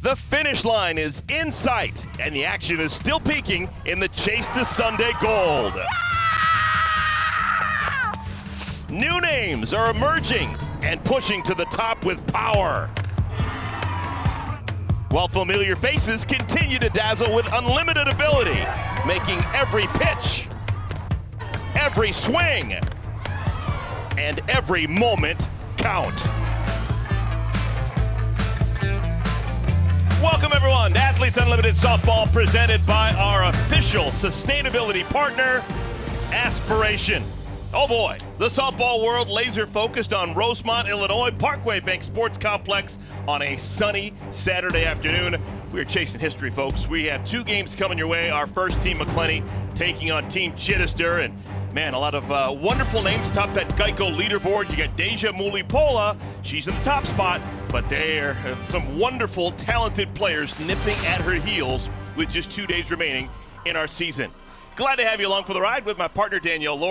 The finish line is in sight, and the action is still peaking in the chase to Sunday gold. New names are emerging and pushing to the top with power, while familiar faces continue to dazzle with unlimited ability, making every pitch, every swing, and every moment count. Welcome everyone to Athletes Unlimited Softball, presented by our official sustainability partner, Aspiration. Oh boy, the softball world laser focused on Rosemont, Illinois, Parkway Bank Sports Complex on a sunny Saturday afternoon. We're chasing history, folks. We have two games coming your way. Our first, Team McCleney taking on Team Chidester, and man, a lot of wonderful names atop that Geico leaderboard. You got Deja Mulipola. She's in the top spot, but there are some wonderful, talented players nipping at her heels with just 2 days remaining in our season. Glad to have you along for the ride with my partner, Danielle.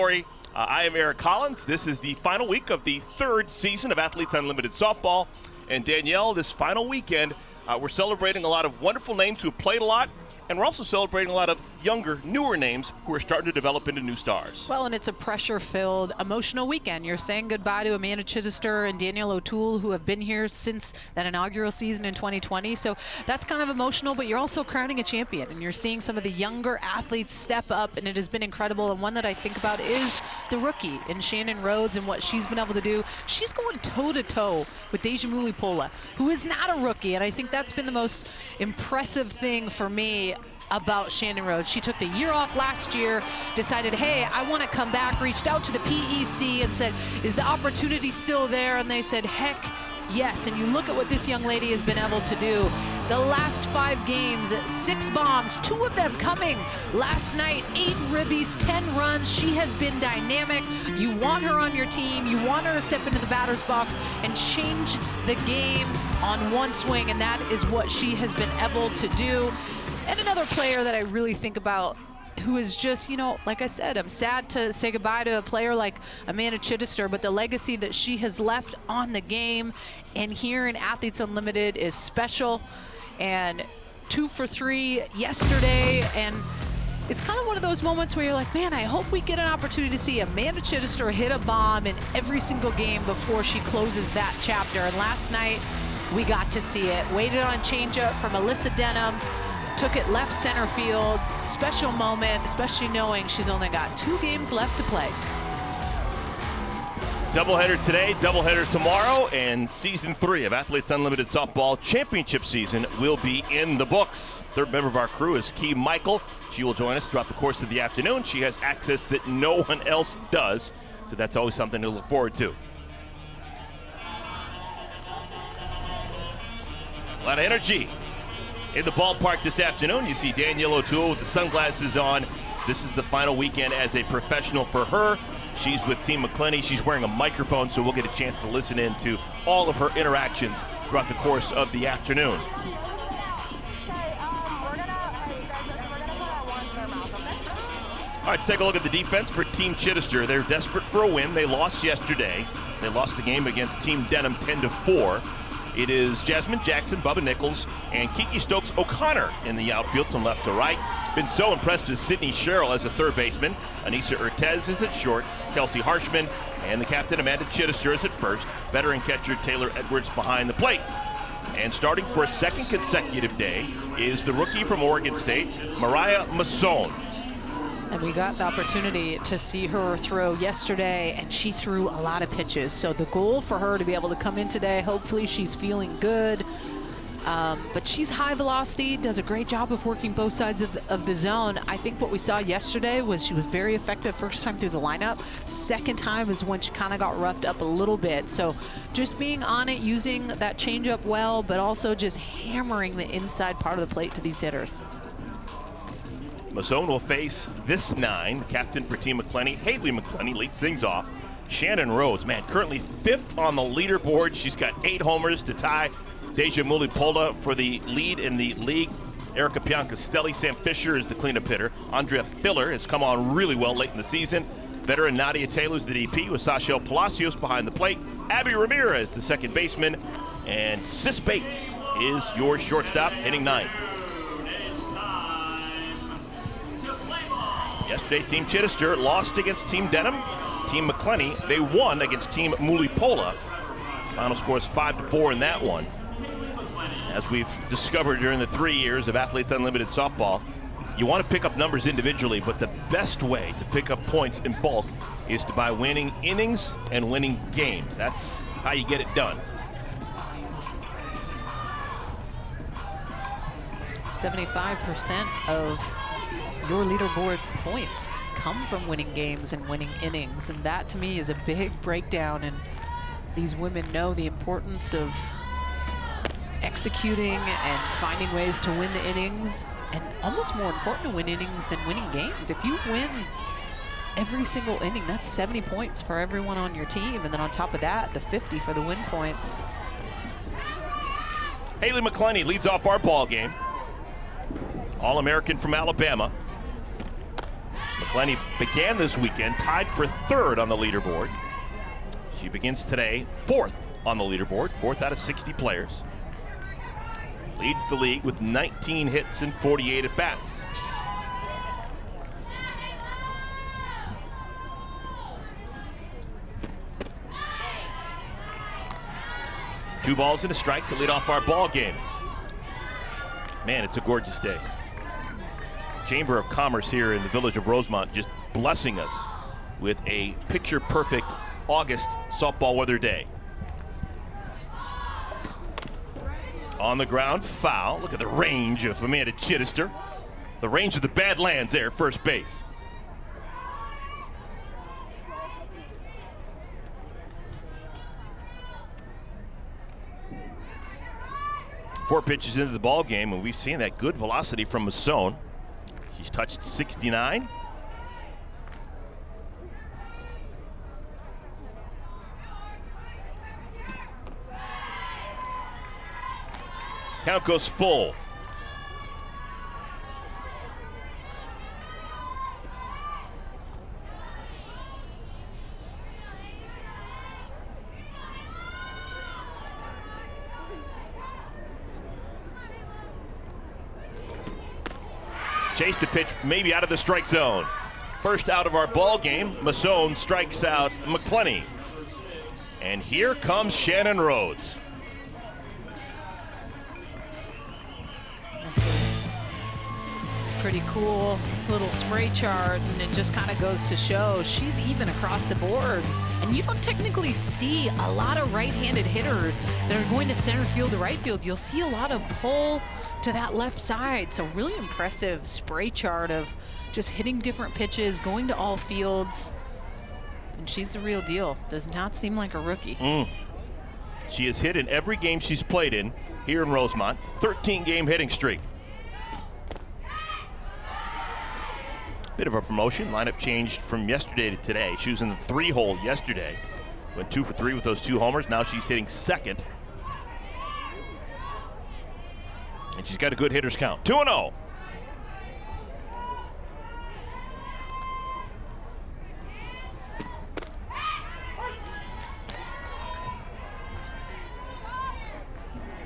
I am Eric Collins. This is the final week of the third season of Athletes Unlimited Softball. And Danielle, this final weekend, we're celebrating a lot of wonderful names who have played a lot, and we're also celebrating a lot of younger, newer names who are starting to develop into new stars. Well, and it's a pressure-filled, emotional weekend. You're saying goodbye to Amanda Chidester and Danielle O'Toole, who have been here since that inaugural season in 2020. So that's kind of emotional, but you're also crowning a champion, and you're seeing some of the younger athletes step up, and it has been incredible. And one that I think about is the rookie in Shannon Rhodes and what she's been able to do. She's going toe-to-toe with Deja Mulipola, who is not a rookie, and I think that's been the most impressive thing for me about Shannon Rhodes. She took the year off last year, decided, hey, I want to come back, reached out to the PEC and said, is the opportunity still there? And they said, heck yes. And you look at what this young lady has been able to do. The last 5 games, 6 bombs, 2 of them coming last night, 8 ribbies, 10 runs. She has been dynamic. You want her on your team. You want her to step into the batter's box and change the game on one swing, and that is what she has been able to do. And another player that I really think about, who is just, like I said, I'm sad to say goodbye to a player like Amanda Chidester, but the legacy that she has left on the game and here in Athletes Unlimited is special. And 2 for 3 yesterday, and it's kind of one of those moments where you're like, man, I hope we get an opportunity to see Amanda Chidester hit a bomb in every single game before she closes that chapter. And last night, we got to see it. Waited on changeup from Alyssa Denham. Took it left center field. Special moment, especially knowing she's only got 2 games left to play. Doubleheader today, doubleheader tomorrow, and Season 3 of Athletes Unlimited Softball Championship season will be in the books. Third member of our crew is Key Michael. She will join us throughout the course of the afternoon. She has access that no one else does, so that's always something to look forward to. A lot of energy in the ballpark this afternoon. You see Danielle O'Toole with the sunglasses on. This is the final weekend as a professional for her. She's with Team McCleney. She's wearing a microphone, so we'll get a chance to listen in to all of her interactions throughout the course of the afternoon. All right, let's take a look at the defense for Team Chidester. They're desperate for a win. They lost yesterday. They lost the game against Team Denham 10-4. It is Jasmine Jackson, Bubba Nichols, and Kiki Stokes O'Connor in the outfield from left to right. Been so impressed with Sydney Sherrill as a third baseman. Anissa Urtez is at short. Kelsey Harshman and the captain Amanda Chidester is at first. Veteran catcher Taylor Edwards behind the plate. And starting for a second consecutive day is the rookie from Oregon State, Mariah Masson. And we got the opportunity to see her throw yesterday, and she threw a lot of pitches. So the goal for her to be able to come in today, hopefully she's feeling good. But she's high velocity, does a great job of working both sides of the zone. I think what we saw yesterday was she was very effective first time through the lineup. Second time is when she kind of got roughed up a little bit. So just being on it, using that changeup well, but also just hammering the inside part of the plate to these hitters. Masson will face this 9, the captain for Team McCleney. Haley McCleney leads things off. Shannon Rhodes, man, currently 5th on the leaderboard. She's got 8 homers to tie Deja Mulipola for the lead in the league. Erica Piancastelli, Sam Fisher is the cleanup hitter. Andrea Filler has come on really well late in the season. Veteran Nadia Taylor's the DP with Sachel Palacios behind the plate. Abby Ramirez, the second baseman. And Sis Bates is your shortstop, hitting 9th. Yesterday, Team Chidester lost against Team Denham. Team McCleney, they won against Team Mulipola. Final score is 5-4 in that one. As we've discovered during the 3 years of Athletes Unlimited softball, you want to pick up numbers individually, but the best way to pick up points in bulk is to by winning innings and winning games. That's how you get it done. 75% of your leaderboard points come from winning games and winning innings, and that to me is a big breakdown, and these women know the importance of executing and finding ways to win the innings, and almost more important to win innings than winning games. If you win every single inning, that's 70 points for everyone on your team, and then on top of that, the 50 for the win points. Haley McCleney leads off our ball game. All-American from Alabama. McCleney began this weekend tied for 3rd on the leaderboard. She begins today 4th on the leaderboard, 4th out of 60 players. Leads the league with 19 hits and 48 at-bats. Two balls and a strike to lead off our ball game. Man, it's a gorgeous day. Chamber of Commerce here in the village of Rosemont just blessing us with a picture-perfect August softball weather day. On the ground, foul. Look at the range of Amanda Chidester. The range of the Badlands there, first base. Four pitches into the ball game, and we've seen that good velocity from Masson. She's touched 69. Count goes full. Chase to pitch maybe out of the strike zone. First out of our ball game, Masson strikes out McCleney. And here comes Shannon Rhodes. This was a pretty cool little spray chart, and it just kind of goes to show she's even across the board. And you don't technically see a lot of right-handed hitters that are going to center field to right field. You'll see a lot of pull to that left side. So really impressive spray chart of just hitting different pitches, going to all fields. And she's the real deal. Does not seem like a rookie. She has hit in every game she's played in here in Rosemont. 13-game hitting streak. Bit of a promotion. Lineup changed from yesterday to today. She was in the 3-hole yesterday. Went 2 for 3 with those 2 homers. Now she's hitting second. And she's got a good hitter's count. 2-0.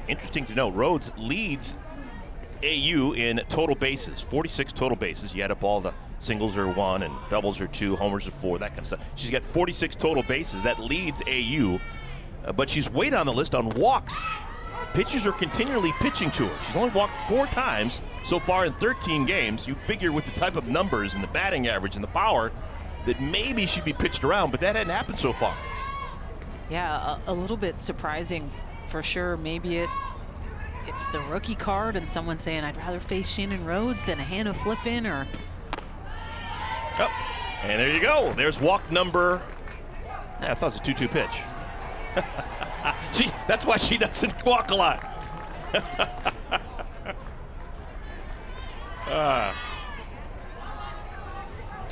Interesting to note, Rhodes leads AU in total bases, 46 total bases. You add up all the singles are 1 and doubles are 2, homers are 4, that kind of stuff. She's got 46 total bases. That leads AU, but she's way down the list on walks. Pitchers are continually pitching to her. She's only walked 4 times so far in 13 games. You figure with the type of numbers and the batting average and the power that maybe she'd be pitched around, but that hadn't happened so far. Yeah, a little bit surprising for sure. Maybe it's the rookie card and someone saying, I'd rather face Shannon Rhodes than a Hannah Flippin or... Oh, and there you go. There's walk number... That's not a 2-2 pitch. That's why she doesn't walk a lot.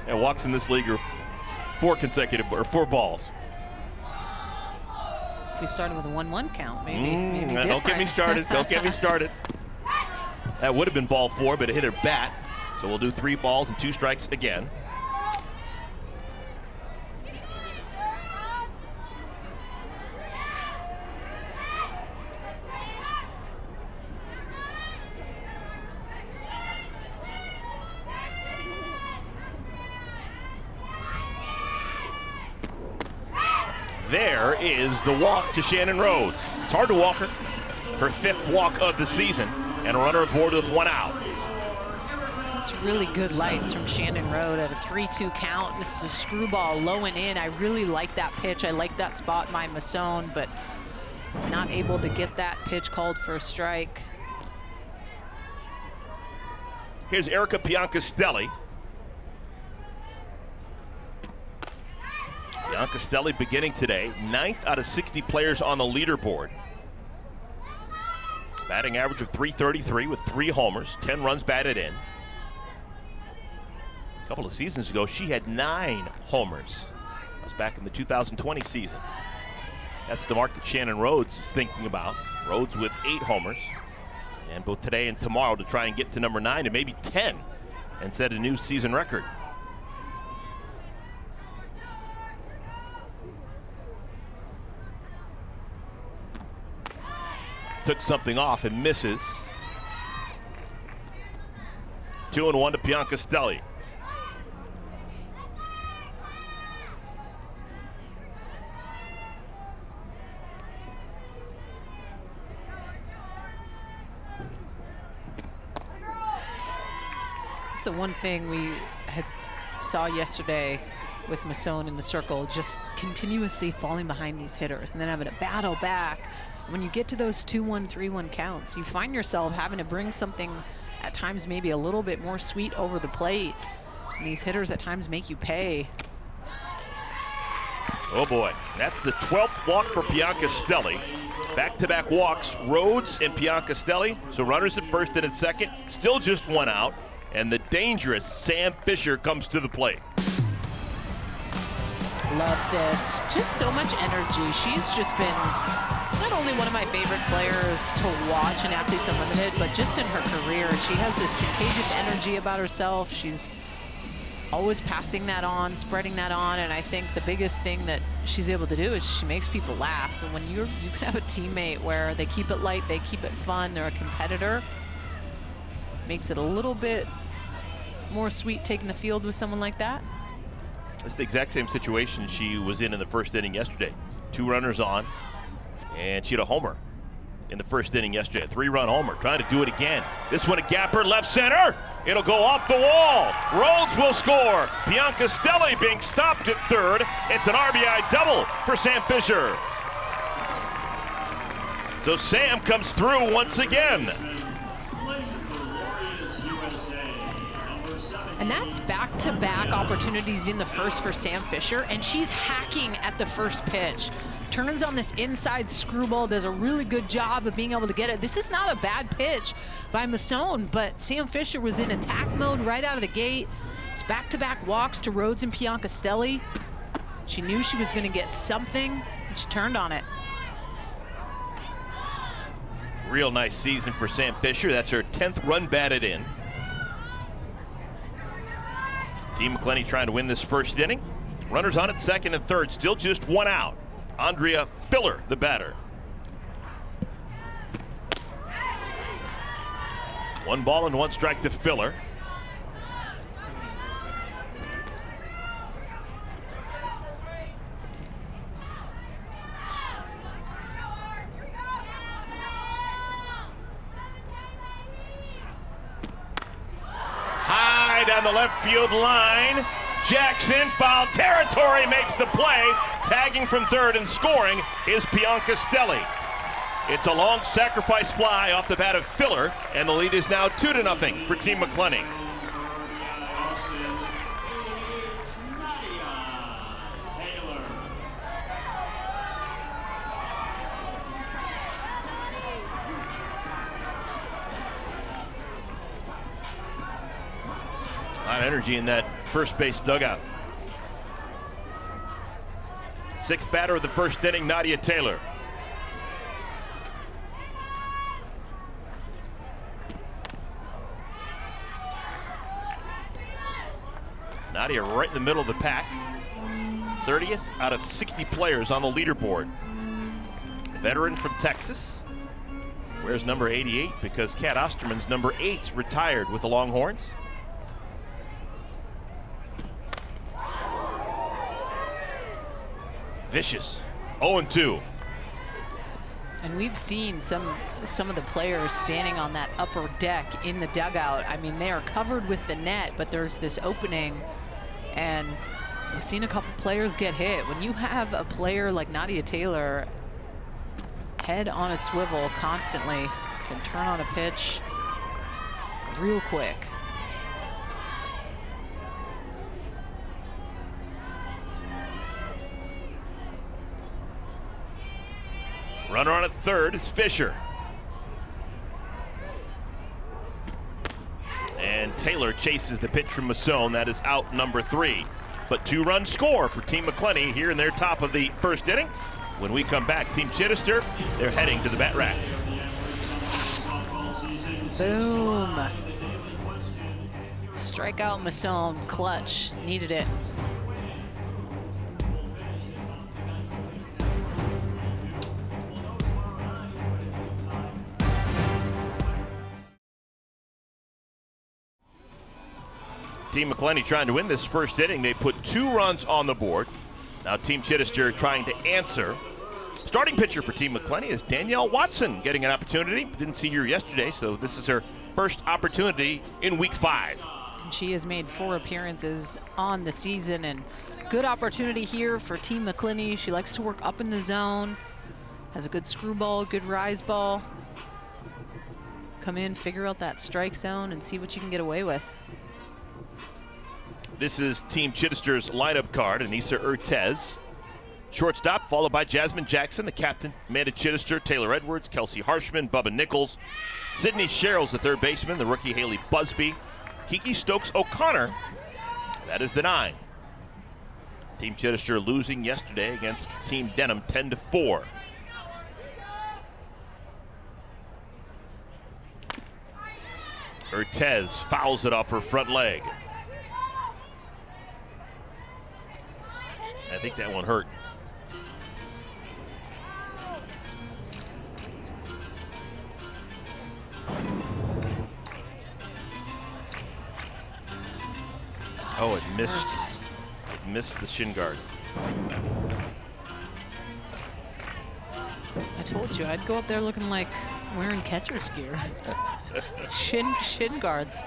And walks in this league are 4 balls. If we started with a 1-1 count, maybe don't get me started. Don't get me started. That would have been ball 4, but it hit her bat. So we'll do 3 balls and 2 strikes again. there is the walk to Shannon Rhodes. It's hard to walk her. Her 5th walk of the season, and a runner aboard with 1 out. It's really good lights from Shannon Rhodes at a 3-2 count. This is a screwball low and in. I really like that pitch. I like that spot by Masson, but not able to get that pitch called for a strike. Here's Erica Piancastelli. Piancastelli beginning today, 9th out of 60 players on the leaderboard. Batting average of .333 with 3 homers, 10 runs batted in. A couple of seasons ago, she had 9 homers. That was back in the 2020 season. That's the mark that Shannon Rhodes is thinking about. Rhodes with 8 homers. And both today and tomorrow to try and get to number 9 and maybe 10 and set a new season record. Took something off and misses. 2-1 to Piancastelli. That's the one thing we saw yesterday with Masson in the circle, just continuously falling behind these hitters and then having to battle back. When you get to those 2-1, 3-1 counts, you find yourself having to bring something at times maybe a little bit more sweet over the plate. And these hitters at times make you pay. Oh boy, that's the 12th walk for Piancastelli. Back-to-back walks, Rhodes and Piancastelli. So runners at first and at second, still just 1 out. And the dangerous Sam Fisher comes to the plate. Love this, just so much energy. She's just been not only one of my favorite players to watch in Athletes Unlimited, but just in her career. She has this contagious energy about herself. She's always passing that on, spreading that on, and I think the biggest thing that she's able to do is she makes people laugh. And when you can have a teammate where they keep it light, they keep it fun, they're a competitor, makes it a little bit more sweet taking the field with someone like that. It's the exact same situation she was in the first inning yesterday. 2 runners on, and she had a homer in the first inning yesterday. A 3-run homer, trying to do it again. This one a gapper, left center. It'll go off the wall. Rhodes will score. Piancastelli being stopped at third. It's an RBI double for Sam Fisher. So Sam comes through once again. And that's back-to-back opportunities in the first for Sam Fisher, and she's hacking at the first pitch. Turns on this inside screwball, does a really good job of being able to get it. This is not a bad pitch by Masson, but Sam Fisher was in attack mode right out of the gate. It's back-to-back walks to Rhodes and Piancastelli. She knew she was going to get something, and she turned on it. Real nice season for Sam Fisher. That's her 10th run batted in. Team McCleney trying to win this first inning. Runners on at second and third, still just 1 out. Andrea Filler, the batter. 1 ball and 1 strike to Filler. High down the left field line. Jackson, foul territory, makes the play. Tagging from third and scoring is Piancastelli. It's a long sacrifice fly off the bat of Filler, and the lead is now 2-0 for Team McCleney. A lot of energy in that first base dugout. 6th batter of the first inning, Nadia Taylor. Nadia right in the middle of the pack. 30th out of 60 players on the leaderboard. Veteran from Texas. Wears number 88 because Kat Osterman's number 8 retired with the Longhorns. Vicious 0-2. And we've seen some of the players standing on that upper deck in the dugout. I mean, they are covered with the net, but there's this opening, and you've seen a couple players get hit. When you have a player like Nadia Taylor, head on a swivel constantly, can turn on a pitch real quick. Runner on at third is Fisher. And Taylor chases the pitch from Masson. That is out number 3. But 2-run score for Team McCleney here in their top of the first inning. When we come back, Team Chidester, they're heading to the bat rack. Boom. Strikeout Masson, clutch, needed it. Team McCleney trying to win this first inning. They put 2 runs on the board. Now Team Chidester trying to answer. Starting pitcher for Team McCleney is Danielle Watson, getting an opportunity. Didn't see her yesterday, so this is her first opportunity in week 5. And she has made 4 appearances on the season, and good opportunity here for Team McCleney. She likes to work up in the zone, has a good screwball, good rise ball. Come in, figure out that strike zone, and see what you can get away with. This is Team Chidester's lineup card. Anissa Urtez, shortstop, followed by Jasmine Jackson, the captain, Amanda Chidester, Taylor Edwards, Kelsey Harshman, Bubba Nichols, Sydney Sherrill's the third baseman, the rookie Haley Busby, Kiki Stokes O'Connor, that is the 9. Team Chidester losing yesterday against Team Denham 10-4. Urtez fouls it off her front leg. I think that one hurt. Oh, it missed. It missed the shin guard. I told you, I'd go up there looking like wearing catcher's gear. shin guards.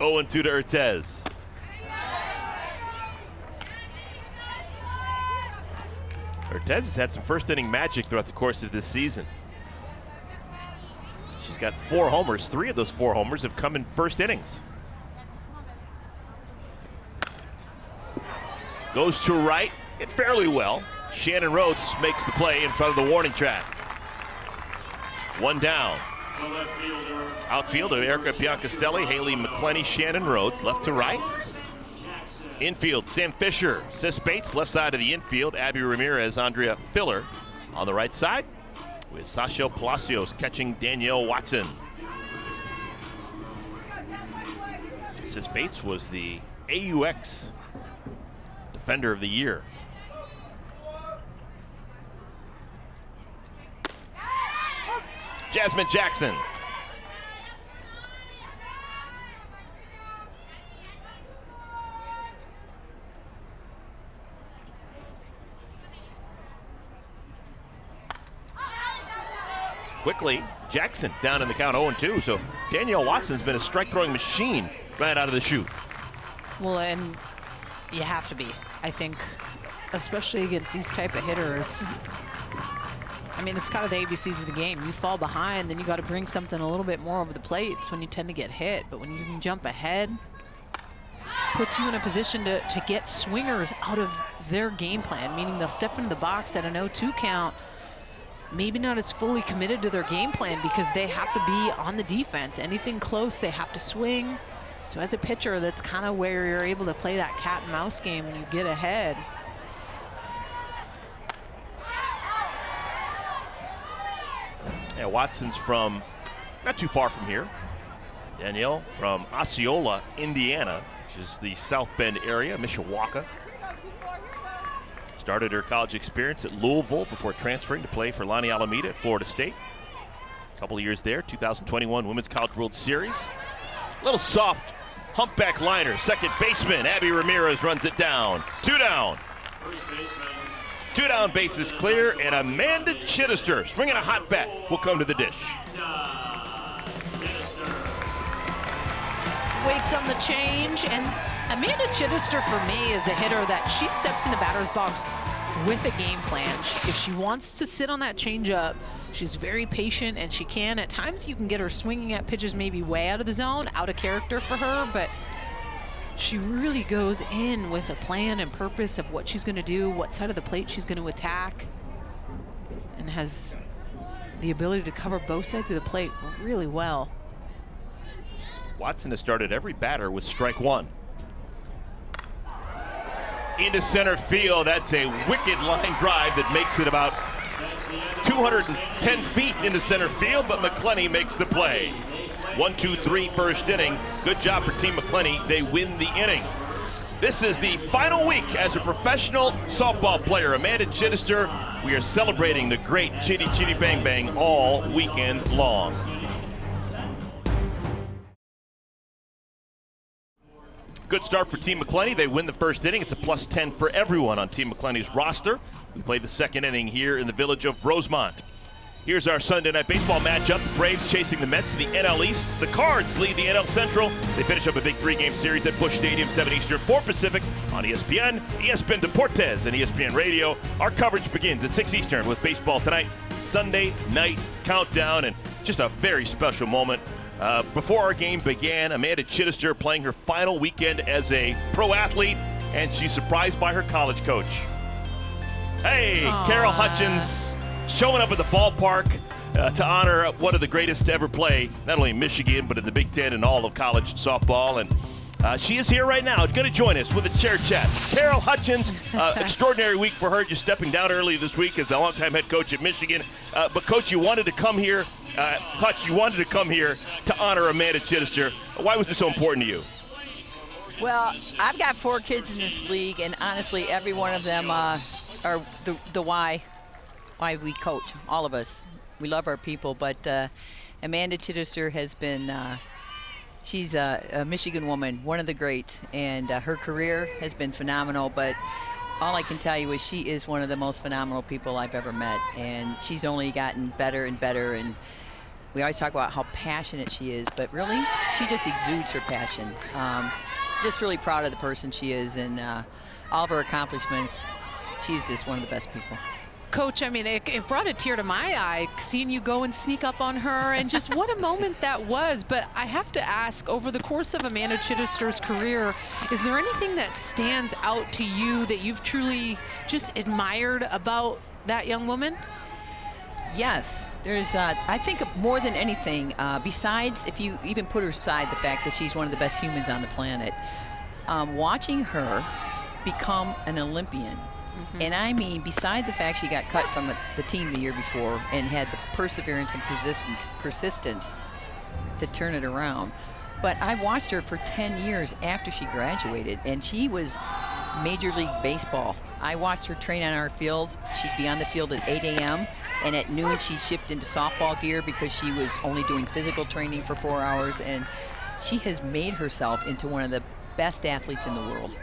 Oh, and 2 to Urtez. Urtez has had some first inning magic throughout the course of this season. She's got 4 homers. 3 of those 4 homers have come in first innings. Goes to right, hit fairly well. Shannon Rhodes makes the play in front of the warning track. 1 down. Outfielder Erica Biancastelli, Haley McCleney, Shannon Rhodes, left to right. Infield, Sam Fisher, Sis Bates, left side of the infield. Abby Ramirez, Andrea Filler on the right side, with Sasha Palacios catching Danielle Watson. Sis Bates was the AUX Defender of the Year. Jasmine Jackson. Quickly, Jackson down in the count 0-2. So Danielle Watson's been a strike-throwing machine right out of the chute. Well, and you have to be, I think, especially against these type of hitters. I mean, it's kind of the ABCs of the game. You fall behind, then you got to bring something a little bit more over the plate. It's when you tend to get hit. But when you can jump ahead, puts you in a position to get swingers out of their game plan, meaning they'll step into the box at an 0-2 count, maybe not as fully committed to their game plan because they have to be on the defense. Anything close, they have to swing. So as a pitcher, that's kind of where you're able to play that cat and mouse game when you get ahead. Yeah, Watson's from not too far from here. Danielle from Osceola, Indiana, which is the South Bend area, Mishawaka. Started her college experience at Louisville before transferring to play for Lonnie Alameda at Florida State. A couple of years there, 2021 Women's College World Series. Little soft humpback liner. Second baseman Abby Ramirez runs it down. 2 down. 2 down, bases clear, and Amanda Chidester swinging a hot bat will come to the dish. Waits on the change, and Amanda Chidester for me is a hitter that she steps in the batter's box with a game plan. If she wants to sit on that changeup, she's very patient, and she can. At times you can get her swinging at pitches maybe way out of the zone, out of character for her, but she really goes in with a plan and purpose of what she's going to do, what side of the plate she's going to attack, and has the ability to cover both sides of the plate really well. Watson has started every batter with strike 1. Into center field. That's a wicked line drive that makes it about 210 feet into center field, but McCleney makes the play. 1-2-3 first inning. Good job for Team McCleney. They win the inning. This is the final week as a professional softball player. Amanda Chidester, we are celebrating the great Chitty Chitty Bang Bang all weekend long. Good start for Team McCleney. They win the first inning. It's a +10 for everyone on Team McCleney's roster. We play the second inning here in the village of Rosemont. Here's our Sunday night baseball matchup. The Braves chasing the Mets in the NL East. The Cards lead the NL Central. They finish up a big 3-game series at Busch Stadium, 7 Eastern, 4 Pacific on ESPN, ESPN Deportes, and ESPN Radio. Our coverage begins at 6 Eastern with Baseball Tonight, Sunday Night Countdown, and just a very special moment. Before our game began, Amanda Chidester playing her final weekend as a pro athlete, and she's surprised by her college coach. Hey, Aww. Carol Hutchins showing up at the ballpark to honor one of the greatest to ever play, not only in Michigan, but in the Big Ten and all of college softball. And she is here right now, going to join us with a chair chat. Carol Hutchins, extraordinary week for her, just stepping down early this week as a longtime head coach at Michigan. But Coach, you wanted to come here. Hutch, you wanted to come here to honor Amanda Chidester. Why was it so important to you? Well, I've got 4 kids in this league, and honestly, every one of them are the why we coach. All of us, we love our people, but Amanda Chidester has been. She's a Michigan woman, one of the greats, and her career has been phenomenal. But all I can tell you is she is one of the most phenomenal people I've ever met, and she's only gotten better and better. And we always talk about how passionate she is, but really, she just exudes her passion. Just really proud of the person she is, and all of her accomplishments. She's just one of the best people. Coach, I mean, it brought a tear to my eye seeing you go and sneak up on her, and just what a moment that was. But I have to ask, over the course of Amanda Chidester's career, is there anything that stands out to you that you've truly just admired about that young woman? Yes, there's, I think more than anything, besides, if you even put aside the fact that she's one of the best humans on the planet, watching her become an Olympian. And I mean, beside the fact she got cut from the team the year before and had the perseverance and persistence to turn it around, but I watched her for 10 years after she graduated, and she was Major League Baseball. I watched her train on our fields. She'd be on the field at 8 a.m., and at noon she'd shift into softball gear because she was only doing physical training for 4 hours, and she has made herself into one of the best athletes in the world.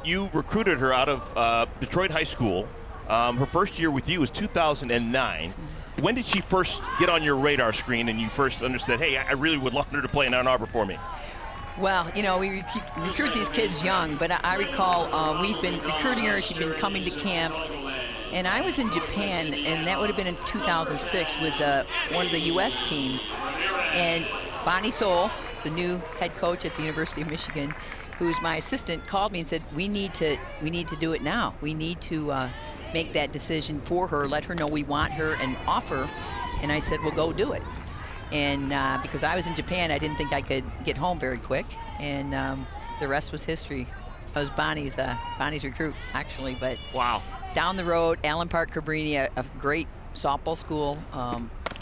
You recruited her out of Detroit High School. Her first year with you was 2009. When did she first get on your radar screen and you first understood, hey, I really would love her to play in Ann Arbor for me? Well, you know, we recruit these kids young, but I recall we've been recruiting her. She'd been coming to camp. And I was in Japan, and that would have been in 2006 with one of the U.S. teams. And Bonnie Thole, the new head coach at the University of Michigan, who's my assistant, called me and said, we need to do it now. We need to make that decision for her, let her know we want her, and offer. And I said, well, go do it. And because I was in Japan, I didn't think I could get home very quick. And the rest was history. I was Bonnie's recruit, actually. But wow. Down the road, Allen Park Cabrini, a great softball school.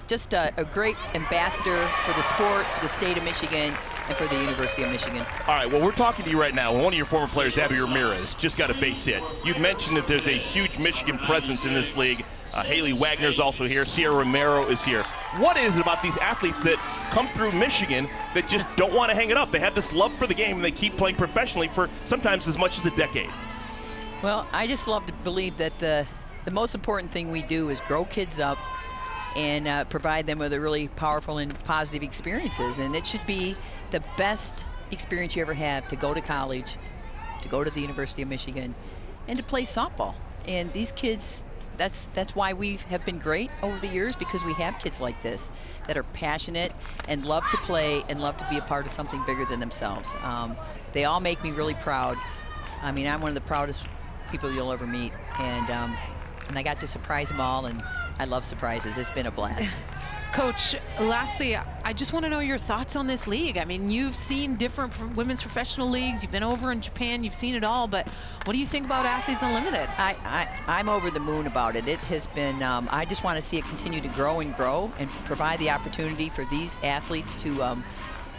Just a great ambassador for the sport, for the state of Michigan. and for the University of Michigan. All right, well, we're talking to you right now. One of your former players, Abby Ramirez, just got a base hit. You mentioned that there's a huge Michigan presence in this league. Haley Wagner's also here. Sierra Romero is here. What is it about these athletes that come through Michigan that just don't want to hang it up? They have this love for the game, and they keep playing professionally for sometimes as much as a decade. Well, I just love to believe that the most important thing we do is grow kids up and provide them with a really powerful and positive experiences. And it should be the best experience you ever have to go to college, to go to the University of Michigan, and to play softball. And these kids, that's why we have been great over the years, because we have kids like this that are passionate and love to play and love to be a part of something bigger than themselves. They all make me really proud. I mean, I'm one of the proudest people you'll ever meet, and I got to surprise them all, and I love surprises. It's been a blast. Coach, lastly, I just want to know your thoughts on this league. I mean, you've seen different women's professional leagues. You've been over in Japan. You've seen it all. But what do you think about Athletes Unlimited? I'm over the moon about it. It has been, I just want to see it continue to grow and provide the opportunity for these athletes to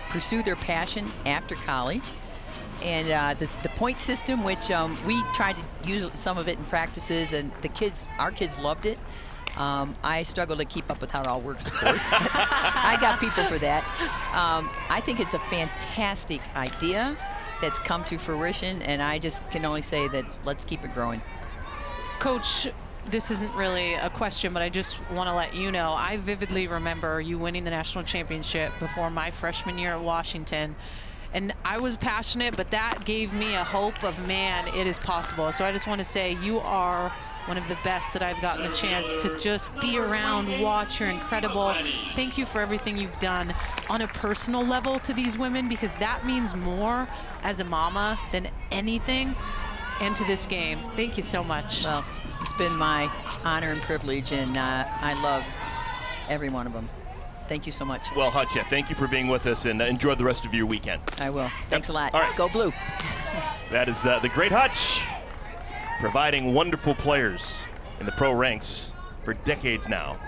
pursue their passion after college. And the point system, which we tried to use some of it in practices, and our kids loved it. I struggle to keep up with how it all works, of course. I got people for that. I think it's a fantastic idea that's come to fruition, and I just can only say that let's keep it growing. Coach, this isn't really a question, but I just want to let you know, I vividly remember you winning the national championship before my freshman year at Washington. And I was passionate, but that gave me a hope of, man, it is possible. So I just want to say you are one of the best that I've gotten the chance to just be around, watch. You're incredible. Thank you for everything you've done on a personal level to these women, because that means more as a mama than anything, and to this game. Thank you so much. Well, it's been my honor and privilege, and I love every one of them. Thank you so much. Well, Hutch, thank you for being with us, and enjoy the rest of your weekend. I will. Thanks a lot. All right. Go Blue. That is the great Hutch, providing wonderful players in the pro ranks for decades now.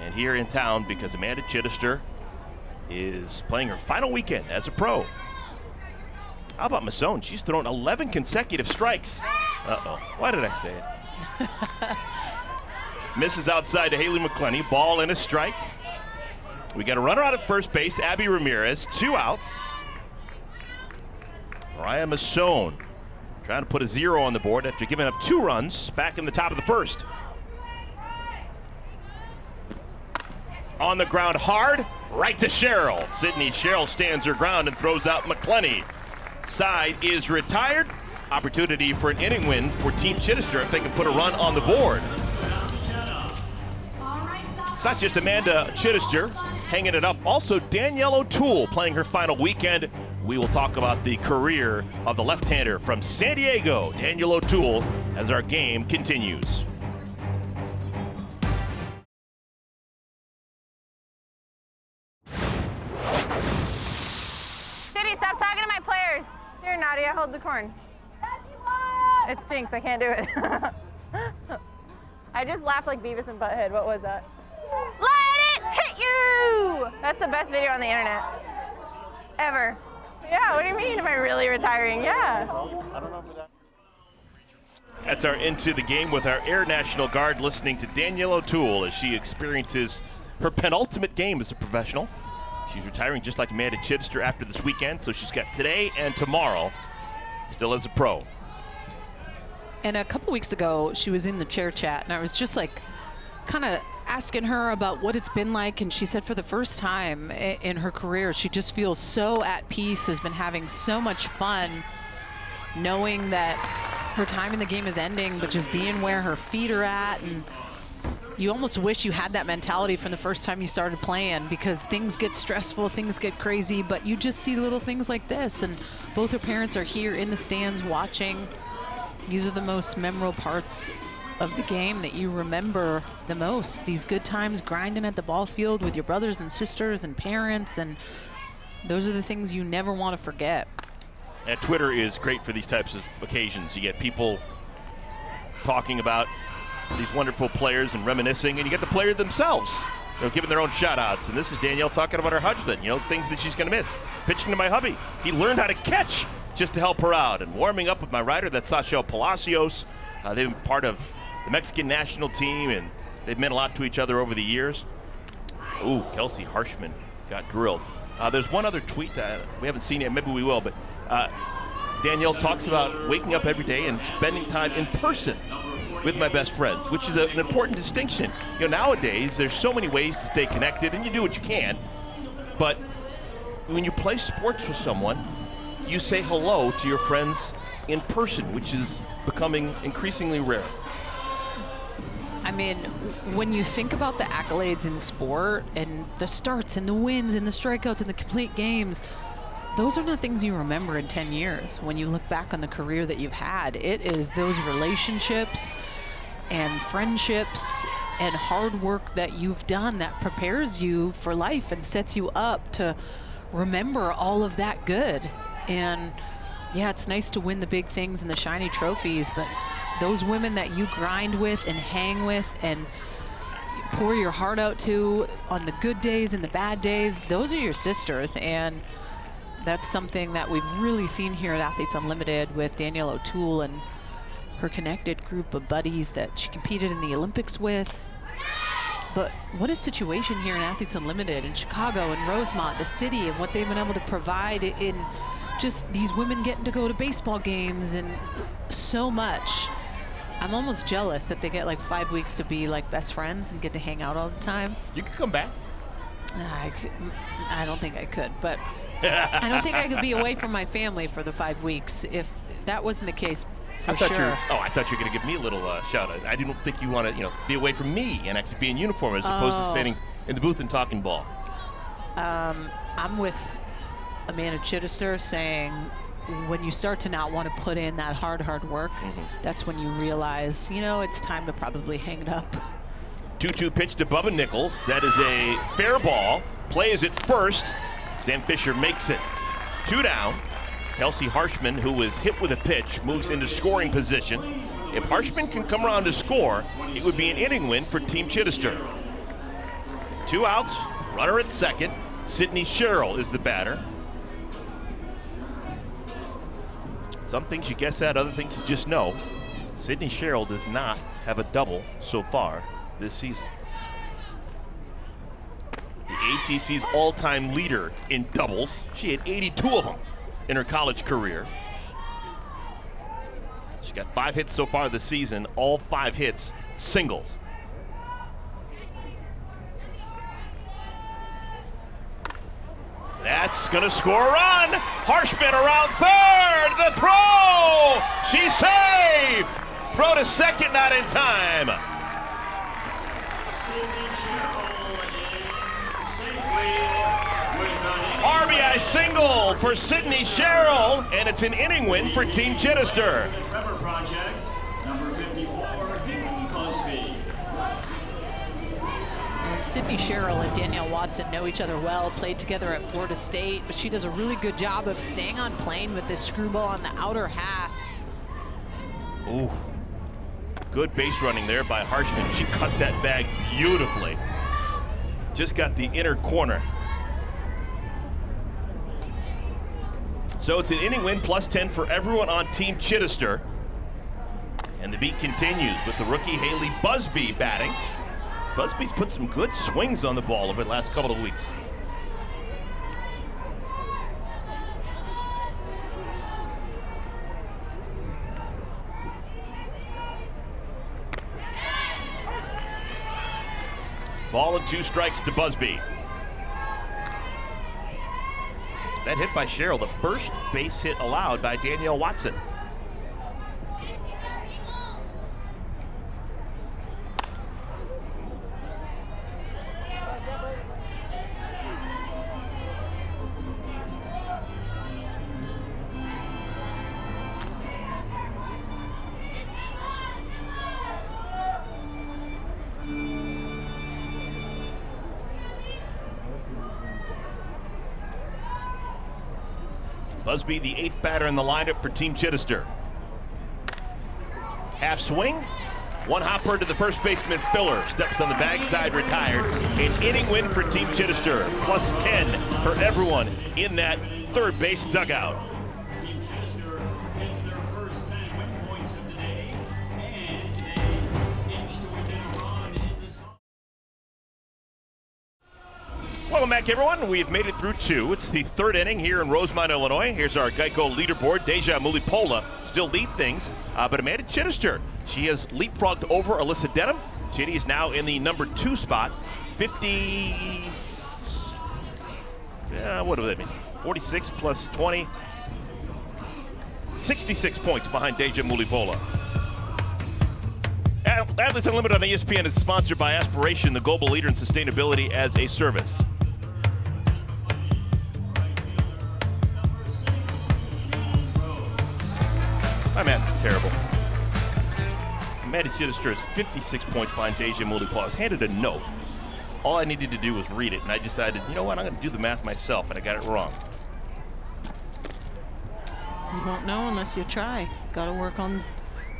And here in town, because Amanda Chidester is playing her final weekend as a pro. How about Masson? She's thrown 11 consecutive strikes. Uh-oh. Why did I say it? Misses outside to Haley McCleney. Ball and a strike. We got a runner out at first base, Abby Ramirez. 2 outs. Mariah Masson trying to put a 0 on the board after giving up 2 runs back in the top of the first. On the ground hard, right to Cheryl. Sydney Cheryl stands her ground and throws out McCleney. Side is retired. Opportunity for an inning win for Team Chidester if they can put a run on the board. It's not just Amanda Chidester hanging it up. Also, Danielle O'Toole playing her final weekend. We will talk about the career of the left-hander from San Diego, Danielle O'Toole, as our game continues. Shitty, stop talking to my players. Here, Nadia, hold the corn. It stinks, I can't do it. I just laughed like Beavis and Butthead. What was that? Let it hit you! That's the best video on the internet. Ever. Yeah, what do you mean? Am I really retiring? Yeah. I don't know for that. That's our Into the Game with our Air National Guard, listening to Danielle O'Toole as she experiences her penultimate game as a professional. She's retiring just like Amanda Chidester after this weekend, so she's got today and tomorrow still as a pro. And a couple weeks ago, she was in the chair chat, and I was just like kind of asking her about what it's been like, and she said for the first time in her career, she just feels so at peace, has been having so much fun, knowing that her time in the game is ending, but just being where her feet are at. And you almost wish you had that mentality from the first time you started playing, because things get stressful, things get crazy, but you just see little things like this. And both her parents are here in the stands watching. These are the most memorable parts of the game that you remember the most. These good times grinding at the ball field with your brothers and sisters and parents, and those are the things you never want to forget. And Twitter is great for these types of occasions. You get people talking about these wonderful players and reminiscing, and you get the player themselves giving their own shout-outs. And this is Danielle talking about her husband, things that she's going to miss. Pitching to my hubby. He learned how to catch just to help her out. And warming up with my rider, that's Sasha Palacios. They've been part of the Mexican national team, and they've meant a lot to each other over the years. Ooh, Kelsey Harshman got drilled. There's one other tweet that we haven't seen yet. Maybe we will, but Danielle talks about waking up every day and spending time in person with my best friends, which is an important distinction. Nowadays, there's so many ways to stay connected, and you do what you can. But when you play sports with someone, you say hello to your friends in person, which is becoming increasingly rare. I mean, when you think about the accolades in sport and the starts and the wins and the strikeouts and the complete games, those are not things you remember in 10 years. When you look back on the career that you've had, it is those relationships and friendships and hard work that you've done that prepares you for life and sets you up to remember all of that good. And yeah, it's nice to win the big things and the shiny trophies, but those women that you grind with and hang with and pour your heart out to on the good days and the bad days, those are your sisters. And that's something that we've really seen here at Athletes Unlimited with Danielle O'Toole and her connected group of buddies that she competed in the Olympics with. But what a situation here in Athletes Unlimited in Chicago and Rosemont, the city, and what they've been able to provide in just these women getting to go to baseball games and so much. I'm almost jealous that they get like 5 weeks to be like best friends and get to hang out all the time. You could come back. I don't think I could, but I don't think I could be away from my family for the 5 weeks. If that wasn't the case, for sure. I thought you were going to give me a little shout out. I didn't think you want to, be away from me and actually be in uniform as opposed to standing in the booth and talking ball. I'm with Amanda Chidester saying, when you start to not want to put in that hard work, that's when you realize, it's time to probably hang it up. 2-2 pitch to Bubba Nichols. That is a fair ball. Play is at first. Sam Fisher makes it. 2 down. Kelsey Harshman, who was hit with a pitch, moves into scoring position. If Harshman can come around to score, it would be an inning win for Team Chidester. 2 outs, runner at second. Sydney Sherrill is the batter. Some things you guess at, other things you just know. Sydney Sherrill does not have a double so far this season. The ACC's all-time leader in doubles. She had 82 of them in her college career. She got 5 hits so far this season, all 5 hits singles. That's gonna score a run. Harshman around third, the throw! She's saved! Throw to second, not in time. RBI single for Sydney Sherrill, and it's an inning win for Team Chidester. And Sydney Sherrill and Danielle Watson know each other well, played together at Florida State, but she does a really good job of staying on plane with this screwball on the outer half. Ooh, good base running there by Harshman. She cut that bag beautifully. Just got the inner corner. So it's an inning win, plus 10 for everyone on Team Chidester. And the beat continues with the rookie Haley Busby batting. Busby's put some good swings on the ball over the last couple of weeks. Ball and 2 strikes to Busby. That hit by Sherrill, the first base hit allowed by Danielle Watson. Busby, the 8th batter in the lineup for Team Chidester. Half swing, One hopper to the first baseman, Filler. Steps on the backside, retired. An inning win for Team Chidester. +10 for everyone in that third base dugout. Welcome back, everyone. We've made it through 2. It's the third inning here in Rosemont, Illinois. Here's our Geico leaderboard. Deja Mulipola still lead things, but Amanda Chidester, she has leapfrogged over Alyssa Denham. Chitty is now in the number 2 spot. 50, what do that mean? 46 plus 20. 66 points behind Deja Mulipola. Athletes Unlimited on ESPN is sponsored by Aspiration, the global leader in sustainability as a service. My math is terrible. Amanda Chidester is 56 points behind Deja Mulipola. I was handed a note. All I needed to do was read it, and I decided, you know what, I'm going to do the math myself, and I got it wrong. You won't know unless you try. Got to work on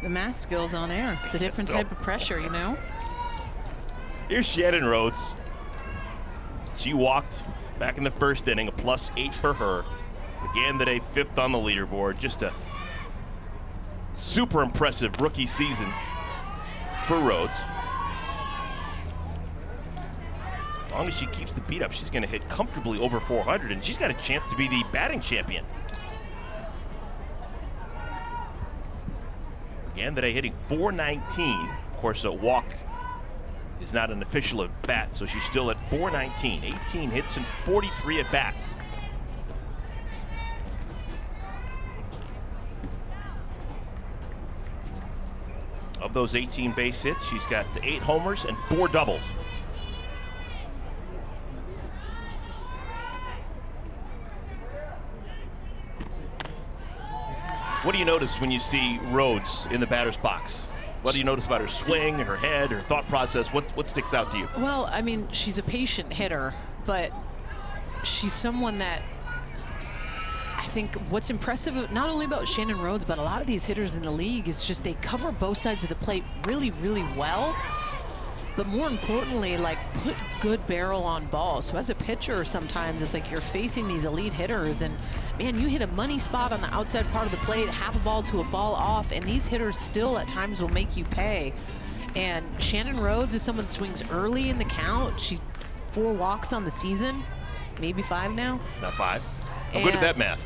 the math skills on air. It's a different type of pressure, you know? Here's Shannon Rhodes. She walked back in the first inning, a +8 for her. Began the day 5th on the leaderboard. Just a super impressive rookie season for Rhodes. As long as she keeps the beat up, she's going to hit comfortably over 400, and she's got a chance to be the batting champion. Again, today hitting .419. Of course, a walk is not an official at bat, so she's still at .419. 18 hits and 43 at bats. Of those 18 base hits, she's got 8 homers and 4 doubles. What do you notice when you see Rhodes in the batter's box? What do you notice about her swing, her head, her thought process? What sticks out to you? Well, I mean, she's a patient hitter, but she's someone that I think what's impressive not only about Shannon Rhodes, but a lot of these hitters in the league is just they cover both sides of the plate really, really well. But more importantly, like, put good barrel on balls. So as a pitcher, sometimes it's like you're facing these elite hitters, and man, you hit a money spot on the outside part of the plate, half a ball to a ball off, and these hitters still at times will make you pay. And Shannon Rhodes is someone swings early in the count. She 4 walks on the season, maybe 5 now. Not 5. I'm good at that math.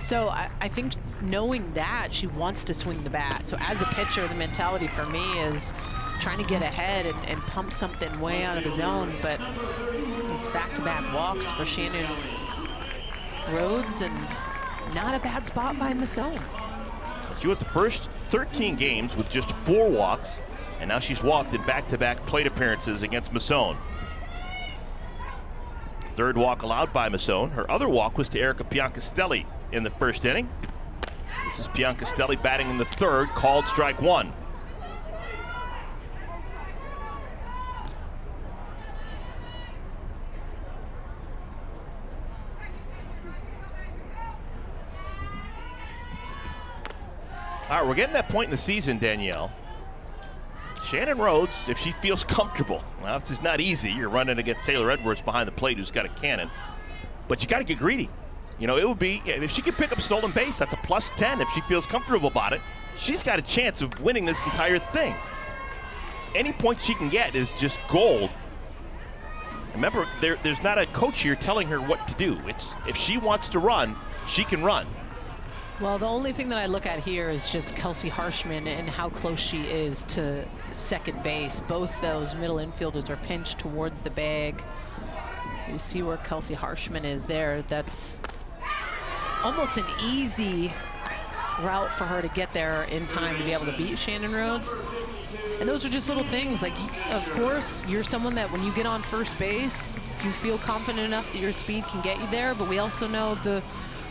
So I think knowing that, she wants to swing the bat. So as a pitcher, the mentality for me is trying to get ahead and pump something way out of the zone, but it's back-to-back walks for Shannon Rhodes, and not a bad spot by Masson. She went the first 13 games with just 4 walks, and now she's walked in back-to-back plate appearances against Masson. Third walk allowed by Masson. Her other walk was to Erica Piancastelli in the first inning. This is Piancastelli batting in the third, called strike 1. All right, we're getting that point in the season, Danielle. Shannon Rhodes, if she feels comfortable, well, it's just not easy. You're running against Taylor Edwards behind the plate, who's got a cannon. But you got to get greedy. You know, it would be, if she could pick up stolen base, that's a +10 if she feels comfortable about it. She's got a chance of winning this entire thing. Any point she can get is just gold. Remember, there's not a coach here telling her what to do. It's if she wants to run, she can run. Well, the only thing that I look at here is just Kelsey Harshman and how close she is to second base. Both those middle infielders are pinched towards the bag. You see where Kelsey Harshman is there. That's almost an easy route for her to get there in time to be able to beat Shannon Rhodes. And those are just little things. Like, of course, you're someone that when you get on first base, you feel confident enough that your speed can get you there, but we also know the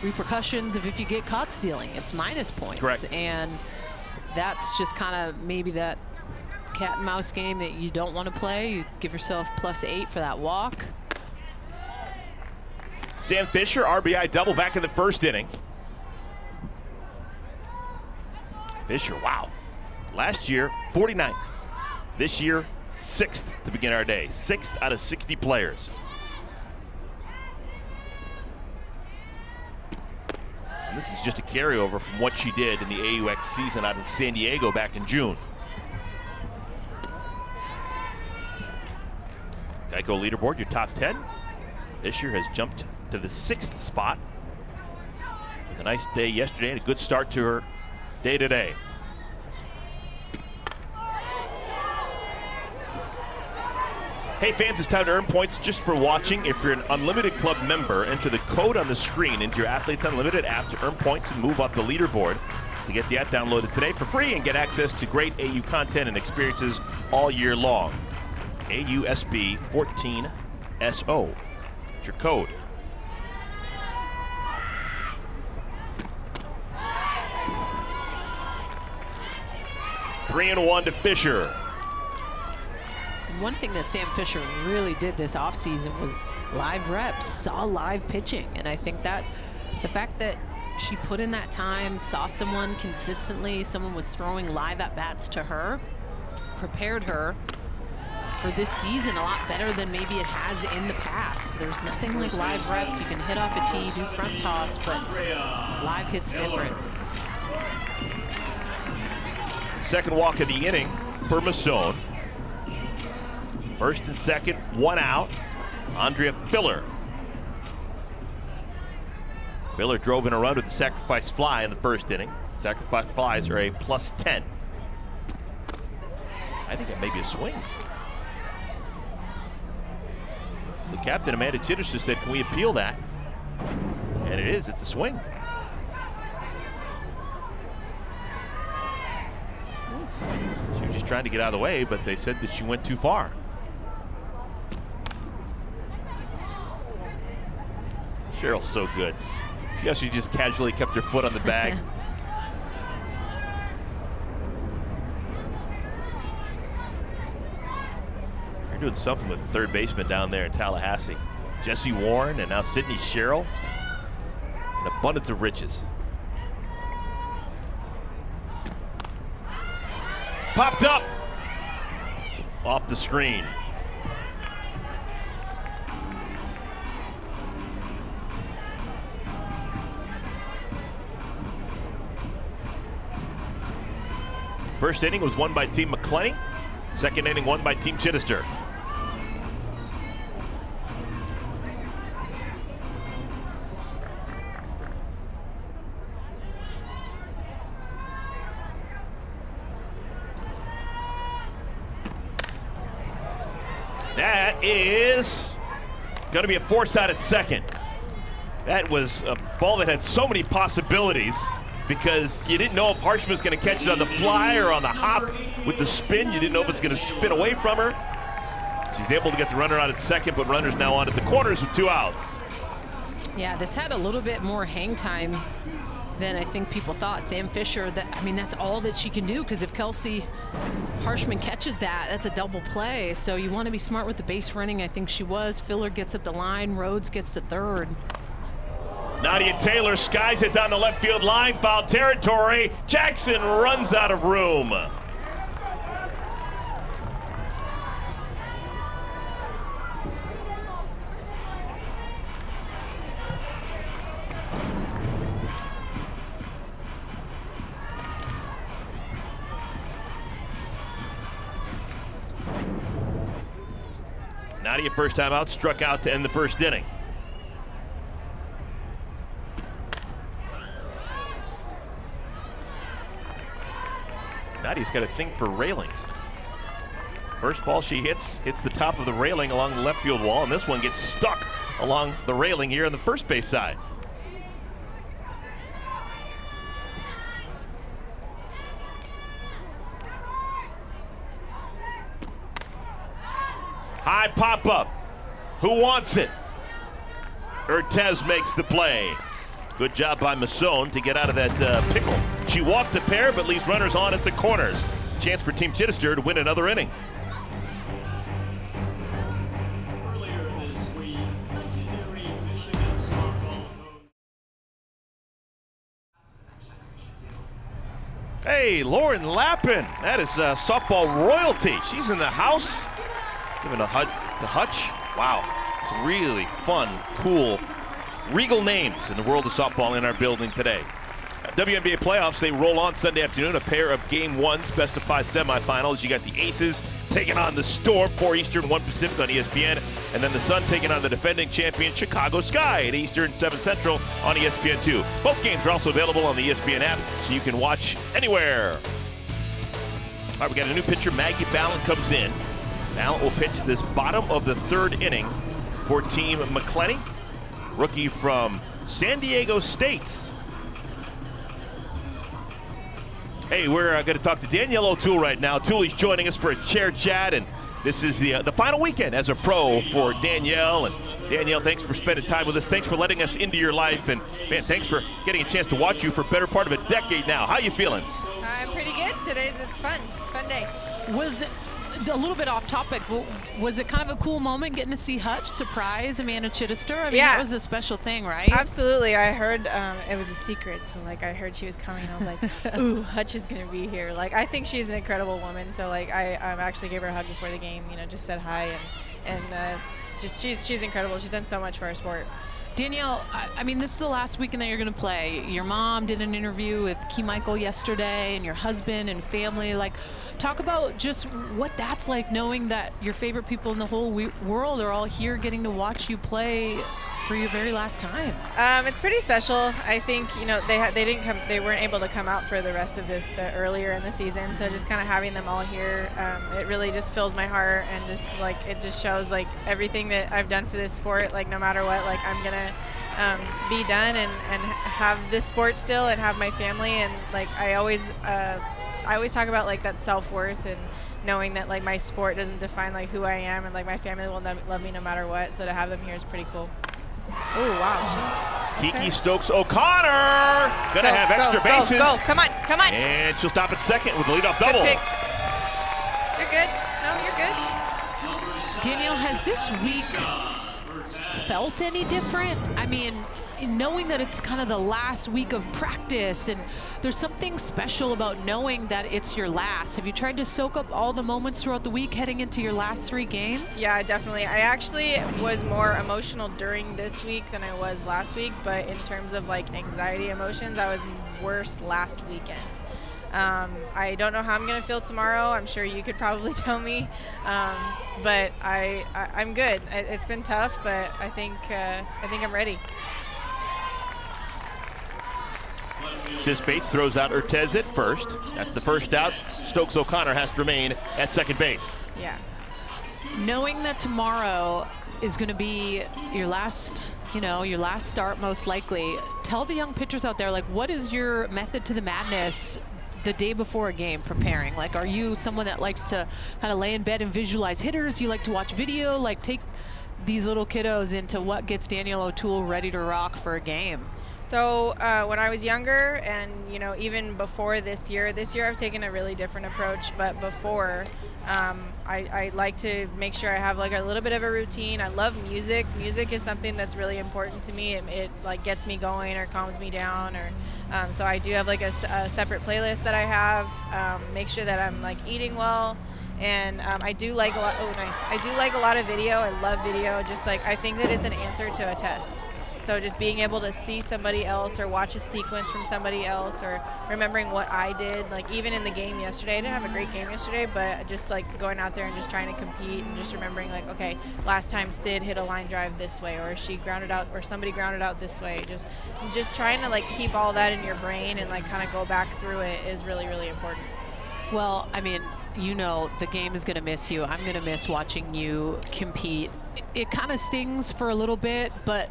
repercussions of if you get caught stealing. It's minus points. Correct. And that's just kind of maybe that cat and mouse game that you don't want to play. You give yourself +8 for that walk. Sam Fisher, RBI double back in the first inning. Fisher, wow. Last year, 49th. This year, 6th to begin our day. 6th out of 60 players. And this is just a carryover from what she did in the AUX season out of San Diego back in June. Geico leaderboard, your top 10. This year has jumped to the 6th spot. With a nice day yesterday and a good start to her day today. Hey fans, it's time to earn points just for watching. If you're an Unlimited Club member, enter the code on the screen into your Athletes Unlimited app to earn points and move up the leaderboard. To get the app downloaded today for free and get access to great AU content and experiences all year long. AUSB 14SO. It's your code. Three and one to Fisher. One thing that Sam Fisher really did this offseason was live reps, saw live pitching. And I think that the fact that she put in that time, saw someone consistently, someone was throwing live at-bats to her, prepared her for this season a lot better than maybe it has in the past. There's nothing like live reps. You can hit off a tee, do front toss, but live hit's different. Second walk of the inning for Masson. First and second, one out. Andrea Filler. Filler drove in a run with the sacrifice fly in the first inning. Sacrifice flies are a +10. I think that may be a swing. The captain, Amanda Chidester, said, can we appeal that? And it is, it's a swing. She was just trying to get out of the way, but they said that she went too far. Cheryl's so good. See how she just casually kept her foot on the bag? You're doing something with the third baseman down there in Tallahassee. Jesse Warren and now Sydney Sherrill. An abundance of riches. Popped up off the screen. First inning was won by Team McCleney. Second inning won by Team Chidester. That is going to be a force out at second. That was a ball that had so many possibilities because you didn't know if Harshman was going to catch it on the fly or on the hop with the spin. You didn't know if it's going to spin away from her. She's able to get the runner out at second, but runner's now on at the corners with 2 outs. Yeah, this had a little bit more hang time than I think people thought. Sam Fisher, that's all that she can do, because if Kelsey Harshman catches that, that's a double play. So you want to be smart with the base running. I think she was. Filler gets up the line. Rhodes gets to third. Nadia Taylor skies it down the left field line, foul territory. Jackson runs out of room. Nadia, first time out, struck out to end the first inning. Nadia's got a thing for railings. First ball she hits the top of the railing along the left field wall, and this one gets stuck along the railing here on the first base side. High pop-up. Who wants it? Urtez makes the play. Good job by Masson to get out of that pickle. She walked the pair, but leaves runners on at the corners. Chance for Team Chidester to win another inning. Earlier this week, legendary Michigan softball coach. Hey, Hey, Lauren Lappin. That is softball royalty. She's in the house. Giving the hutch. Wow. It's really fun, cool, regal names in the world of softball in our building today. WNBA playoffs, they roll on Sunday afternoon. A pair of Game 1's best-of-5 semifinals. You got the Aces taking on the Storm, 4 Eastern, 1 Pacific on ESPN. And then the Sun taking on the defending champion Chicago Sky at Eastern, 7 Central on ESPN2. Both games are also available on the ESPN app, so you can watch anywhere. All right, we got a new pitcher. Maggie Ballin comes in. Ballin will pitch this bottom of the 3rd inning for Team McCleney. Rookie from San Diego State. Hey, we're going to talk to Danielle O'Toole right now. Tooley's joining us for a chair chat, and this is the final weekend as a pro for Danielle. And Danielle, thanks for spending time with us. Thanks for letting us into your life, and man, thanks for getting a chance to watch you for a better part of a decade now. How you feeling? I'm pretty good. It's fun day. Was it a little bit off topic? Was it kind of a cool moment getting to see Hutch surprise Amanda Chidester? I mean, Yeah. that was a special thing, right? Absolutely. I heard it was a secret, so like I heard she was coming. I was like, ooh, Hutch is gonna be here. Like I think she's an incredible woman. So like I actually gave her a hug before the game. Just said hi and just she's incredible. She's done so much for our sport. Danielle, I mean, this is the last weekend that you're going to play. Your mom did an interview with Key Michael yesterday, and your husband and family. Like, talk about just what that's like, knowing that your favorite people in the whole world are all here getting to watch you play for your very last time. It's pretty special. I think they weren't able to come out for the rest of the earlier in the season. So just kind of having them all here, it really just fills my heart, and just like it just shows like everything that I've done for this sport. Like no matter what, like I'm gonna be done and have this sport still and have my family. And like I always talk about like that self-worth and knowing that like my sport doesn't define like who I am, and like my family will love me no matter what. So to have them here is pretty cool. Oh, wow. Kiki Stokes O'Connor gonna have extra bases. Go. Come on. And she'll stop at second with the leadoff double. Good pick. You're good. No, you're good. Danielle, has this week felt any different? I mean, knowing that it's kind of the last week of practice, and there's something special about knowing that it's your last. Have you tried to soak up all the moments throughout the week heading into your last 3 games? Yeah, definitely. I actually was more emotional during this week than I was last week, but in terms of like anxiety emotions, I was worse last weekend. I don't know how I'm going to feel tomorrow. I'm sure you could probably tell me, but I'm good. It's been tough, but I think I'm ready. Sis Bates throws out Ortez at first. That's the first out. Stokes O'Connor has to remain at second base. Yeah. Knowing that tomorrow is going to be your last start most likely, tell the young pitchers out there, like, what is your method to the madness the day before a game preparing? Like, are you someone that likes to kind of lay in bed and visualize hitters? You like to watch video? Like, take these little kiddos into what gets Danielle O'Toole ready to rock for a game. So when I was younger, and even before this year I've taken a really different approach. But before, I like to make sure I have like a little bit of a routine. I love music. Music is something that's really important to me. It like gets me going or calms me down. Or so I do have like a separate playlist that I have. Make sure that I'm like eating well. And I do like a lot. Oh, nice. I do like a lot of video. I love video. Just like I think that it's an answer to a test. So just being able to see somebody else or watch a sequence from somebody else, or remembering what I did, like even in the game yesterday, I didn't have a great game yesterday, but just like going out there and just trying to compete and just remembering like, okay, last time Sid hit a line drive this way, or she grounded out, or somebody grounded out this way. Just trying to like keep all that in your brain and like kind of go back through it is really, really important. Well, I mean, the game is going to miss you. I'm going to miss watching you compete. It kind of stings for a little bit, but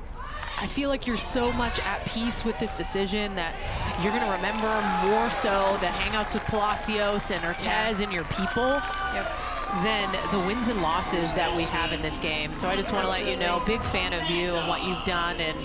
I feel like you're so much at peace with this decision that you're going to remember more so the hangouts with Palacios and Ortez and your people than the wins and losses that we have in this game. So I just want to let you know, big fan of you and what you've done, and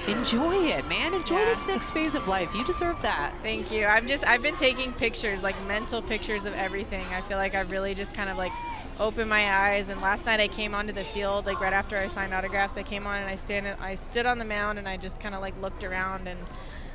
enjoy it, man. Enjoy this next phase of life. You deserve that. Thank you. I've been taking pictures, like mental pictures of everything. I feel like I've really just kind of like opened my eyes. And last night I came onto the field, like right after I signed autographs, I came on and I stood on the mound and I just kind of like looked around, and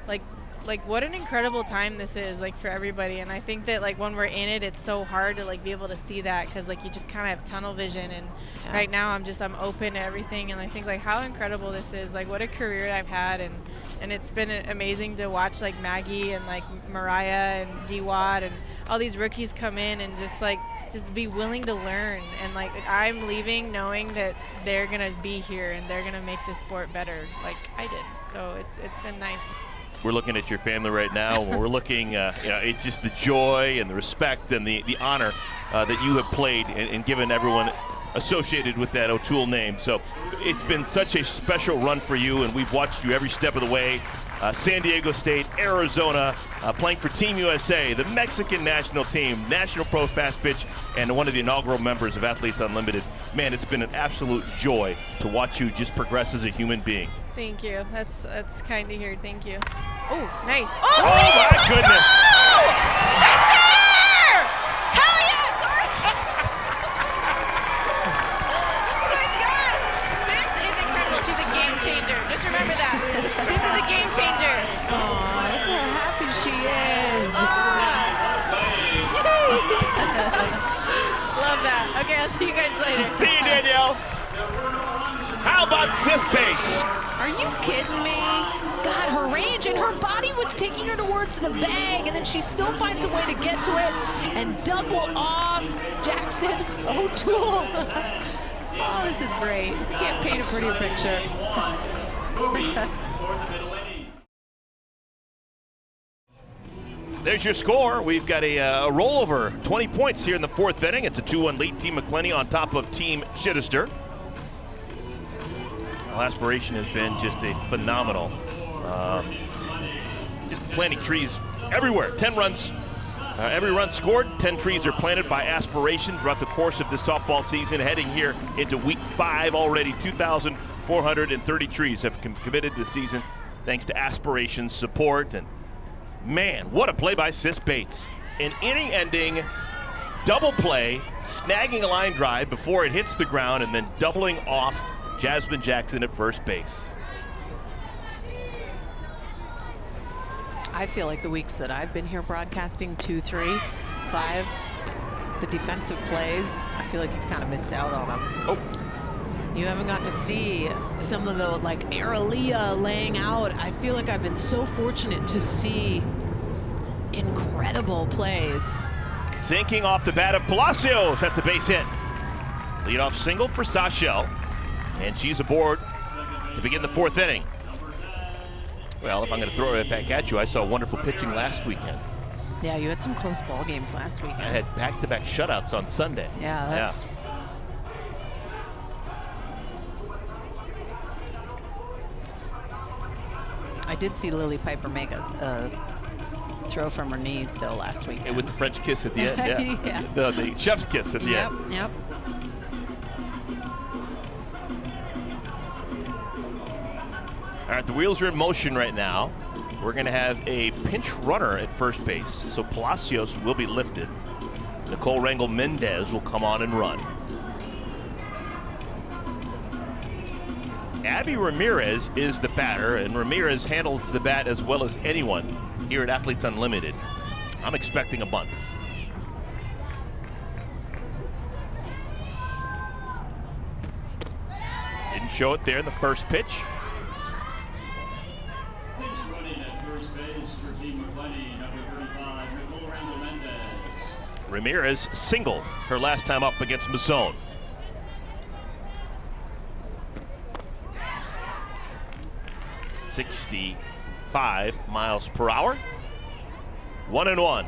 like like what an incredible time this is, like for everybody. And I think that like when we're in it, it's so hard to like be able to see that, because like you just kind of have tunnel vision. And right now I'm open to everything. And I think like how incredible this is, like what a career I've had. And it's been amazing to watch like Maggie and like Mariah and D-Wad and all these rookies come in and just be willing to learn. And like I'm leaving knowing that they're gonna be here and they're gonna make this sport better like I did. So it's been nice. We're looking at your family right now. We're looking, it's just the joy and the respect and the honor that you have played and given everyone associated with that O'Toole name. So it's been such a special run for you, and we've watched you every step of the way. San Diego State, Arizona, playing for Team USA, the Mexican national team, National Pro Fast Pitch, and one of the inaugural members of Athletes Unlimited. Man, it's been an absolute joy to watch you just progress as a human being. Thank you. That's kind to hear. Thank you. Oh, nice. Oh my goodness. Sister! Hell yeah, sorry. Oh my gosh. Sis is incredible. She's a game changer. Just remember that. Sis is a game changer. Oh, look how happy she is. Love that. Okay, I'll see you guys later. See you, Danielle. How about Sis Bates? Are you kidding me? God, her range, and her body was taking her towards the bag, and then she still finds a way to get to it and double off Jackson O'Toole. Oh, this is great. Can't paint a prettier picture. There's your score. We've got a rollover, 20 points here in the fourth inning. It's a 2-1 lead. Team McCleney on top of Team Chidester. Well, Aspiration has been just a phenomenal, just planting trees everywhere. 10 runs, every run scored, 10 trees are planted by Aspiration throughout the course of this softball season. Heading here into week 5 already, 2,430 trees have committed this season thanks to Aspiration's support. And man, what a play by Sis Bates. An inning-ending double play, snagging a line drive before it hits the ground and then doubling off Jasmine Jackson at first base. I feel like the weeks that I've been here broadcasting, 2, 3, 5, the defensive plays, I feel like you've kind of missed out on them. Oh. You haven't got to see some of the, like, Aralia laying out. I feel like I've been so fortunate to see incredible plays. Sinking off the bat of Palacios. That's a base hit. Leadoff single for Sachel. And she's aboard to begin the fourth inning. Well, if I'm going to throw it back at you, I saw wonderful pitching last weekend. Yeah, you had some close ball games last weekend. I had back-to-back shutouts on Sunday. Yeah, that's... Yeah. I did see Lily Piper make a throw from her knees, though, last weekend. And with the French kiss at the end, yeah. Yeah. The chef's kiss at the end. Yep. All right, the wheels are in motion right now. We're going to have a pinch runner at first base. So Palacios will be lifted. Nicole Rangel Mendez will come on and run. Abby Ramirez is the batter, and Ramirez handles the bat as well as anyone here at Athletes Unlimited. I'm expecting a bunt. Didn't show it there in the first pitch. Pitch running at first base for Team McCleney, number 35, Nicole Rangel Mendez. Ramirez singled her last time up against Masson. .65 miles per hour. 1-1.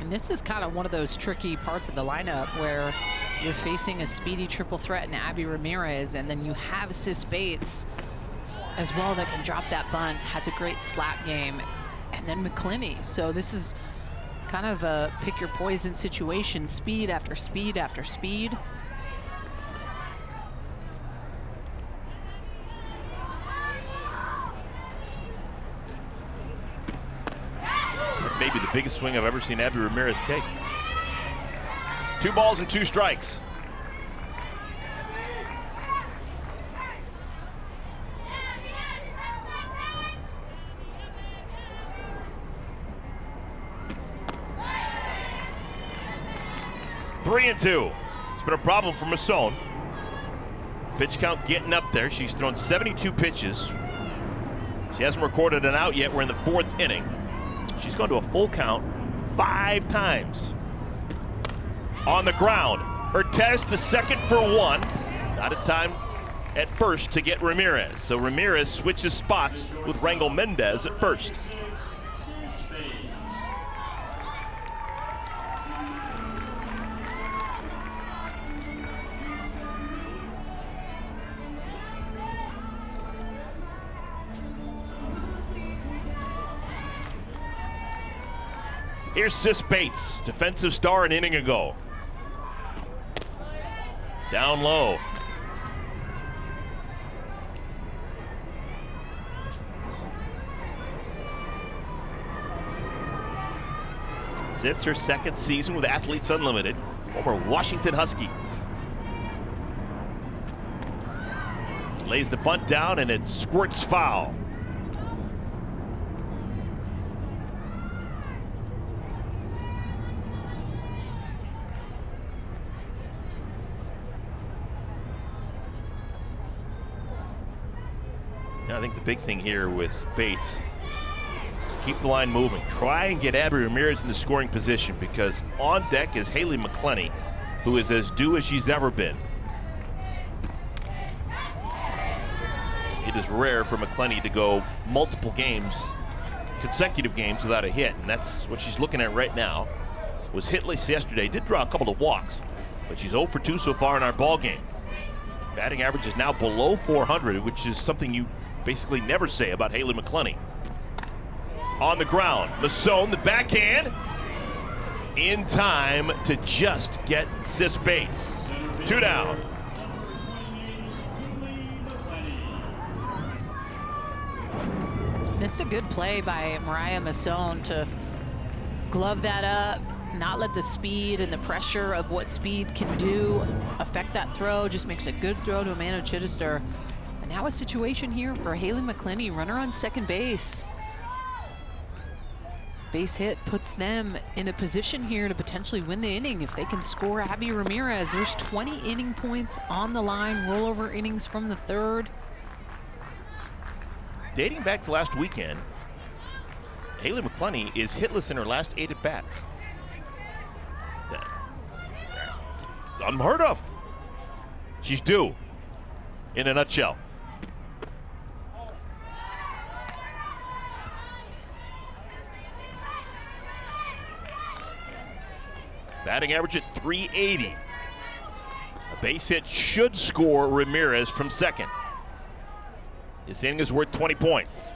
And this is kind of one of those tricky parts of the lineup where you're facing a speedy triple threat in Abby Ramirez, and then you have Sis Bates as well that can drop that bunt, has a great slap game, and then McCleney. So this is kind of a pick your poison situation, speed after speed after speed. Maybe the biggest swing I've ever seen Abby Ramirez take. 2 balls and 2 strikes. 3-2. It's been a problem for Masson. Pitch count getting up there. She's thrown 72 pitches. She hasn't recorded an out yet. We're in the 4th inning. She's gone to a full count 5 times. On the ground, Hertez to second for 1. Not in time at first to get Ramirez. So Ramirez switches spots with Rangel Mendez at first. Here's Sis Bates, defensive star an inning ago. Down low. Sis, her 2nd season with Athletes Unlimited, former Washington Husky. Lays the bunt down and it squirts foul. I think the big thing here with Bates, keep the line moving. Try and get Abby Ramirez in the scoring position, because on deck is Haley McCleney, who is as due as she's ever been. It is rare for McCleney to go multiple games, consecutive games without a hit, and that's what she's looking at right now. Was hitless yesterday, did draw a couple of walks, but she's 0 for 2 so far in our ball game. Batting average is now below 400, which is something you basically never say about Haley McCleney. On the ground, Masson, the backhand, in time to just get Sis Bates. 2 down. This is a good play by Mariah Masson to glove that up, not let the speed and the pressure of what speed can do affect that throw. Just makes a good throw to Amanda Chidester. And now a situation here for Haley McCleney, runner on second base. Base hit puts them in a position here to potentially win the inning if they can score Abby Ramirez. There's 20 inning points on the line, rollover innings from the 3rd. Dating back to last weekend, Haley McCleney is hitless in her last 8 at-bats. It's unheard of. She's due, in a nutshell. Batting average at 380. A base hit should score Ramirez from second. This inning is worth 20 points.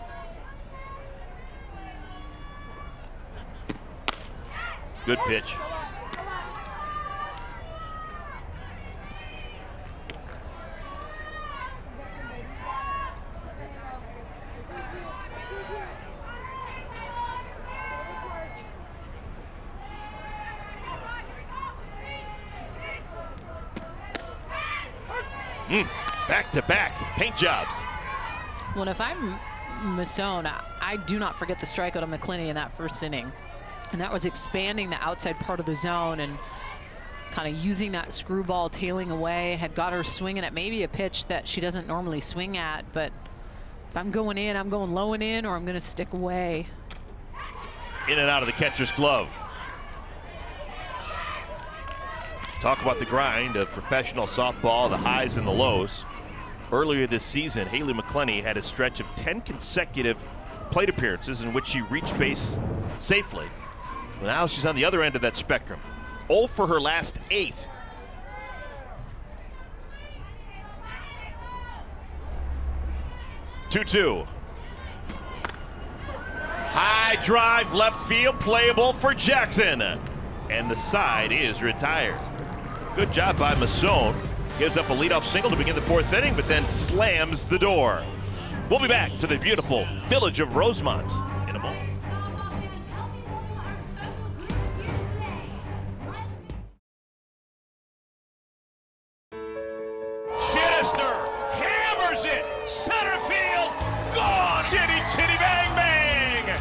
Good pitch. Back-to-back paint jobs. Well, if I'm Masson, I do not forget the strikeout on McCleney in that 1st inning. And that was expanding the outside part of the zone and kind of using that screwball tailing away, had got her swinging at maybe a pitch that she doesn't normally swing at. But if I'm going in, I'm going low and in, or I'm going to stick away. In and out of the catcher's glove. Talk about the grind of professional softball, the highs and the lows. Earlier this season, Haley McCleney had a stretch of 10 consecutive plate appearances in which she reached base safely. Well, now she's on the other end of that spectrum. 0 for her last 8. Two. High drive left field, playable for Jackson. And the side is retired. Good job by Masson. Gives up a leadoff single to begin the 4th inning, but then slams the door. We'll be back to the beautiful village of Rosemont in a moment. Chidester hammers it. Center field. Gone. Chitty, chitty, bang, bang.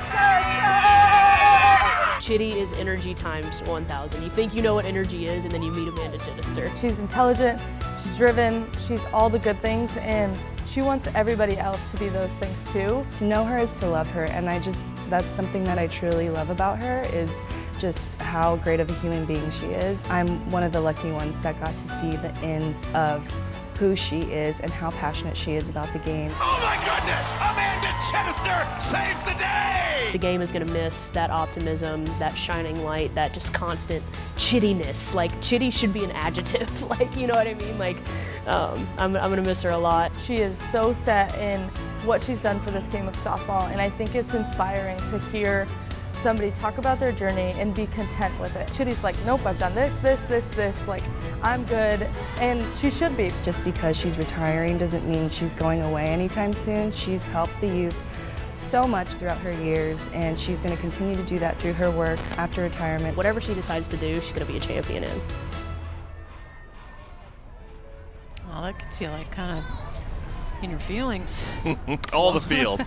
Chitty is energy times 1,000. You think you know what energy is, and then you meet Amanda Chidester. She's intelligent, she's driven, she's all the good things, and she wants everybody else to be those things too. To know her is to love her, and that's something that I truly love about her, is just how great of a human being she is. I'm one of the lucky ones that got to see the ends of who she is and how passionate she is about the game. Oh my goodness! Amanda Chidester saves the day! The game is going to miss that optimism, that shining light, that just constant chittiness. Like, chitty should be an adjective. Like, you know what I mean? Like, I'm going to miss her a lot. She is so set in what she's done for this game of softball, and I think it's inspiring to hear somebody talk about their journey and be content with it. Chitty's like, nope, I've done this, like, I'm good, and she should be. Just because she's retiring doesn't mean she's going away anytime soon. She's helped the youth so much throughout her years, and she's going to continue to do that through her work after retirement. Whatever she decides to do, she's going to be a champion in. Well, that gets you like kind of in your feelings. All the feels.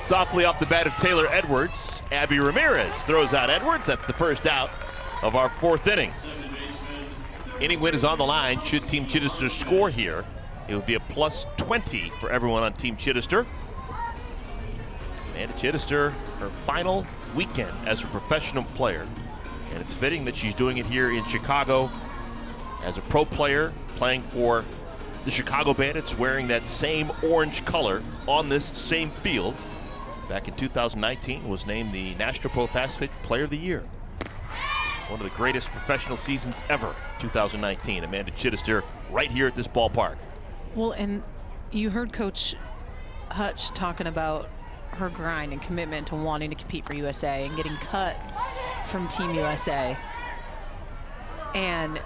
Softly off the bat of Taylor Edwards, Abby Ramirez throws out Edwards. That's the first out of our fourth inning. Inning win is on the line. Should Team Chidester score here, it would be a plus 20 for everyone on Team Chidester. Amanda Chidester, her final weekend as a professional player. And it's fitting that she's doing it here in Chicago as a pro player, playing for the Chicago Bandits, wearing that same orange color on this same field. Back in 2019, was named the National Pro Fast Pitch Player of the Year. One of the greatest professional seasons ever, 2019. Amanda Chidester right here at this ballpark. Well, and you heard Coach Hutch talking about her grind and commitment to wanting to compete for USA and getting cut from Team USA. And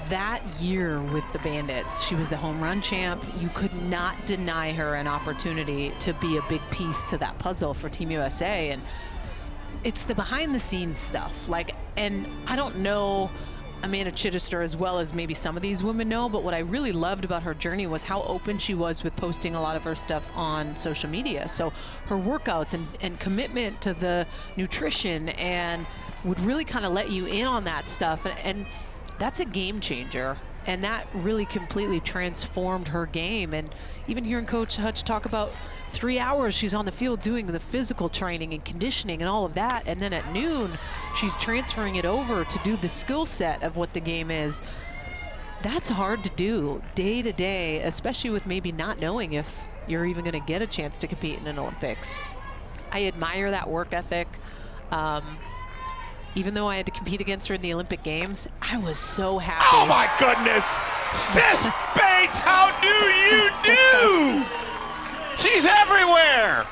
that year with the Bandits, she was the home run champ. You could not deny her an opportunity to be a big piece to that puzzle for Team USA. And it's the behind the scenes stuff. Like, and I don't know Amanda Chidester as well as maybe some of these women know, but what I really loved about her journey was how open she was with posting a lot of her stuff on social media. So her workouts and commitment to the nutrition, and would really kind of let you in on that stuff. And that's a game changer, and that really completely transformed her game. And even hearing Coach Hutch talk about 3 hours she's on the field doing the physical training and conditioning and all of that, and then at noon she's transferring it over to do the skill set of what the game is. That's hard to do day to day, especially with maybe not knowing if you're even going to get a chance to compete in an Olympics. I admire that work ethic. Even though I had to compete against her in the Olympic Games, I was so happy. Oh my goodness! Sis Bates, how do you do? She's everywhere!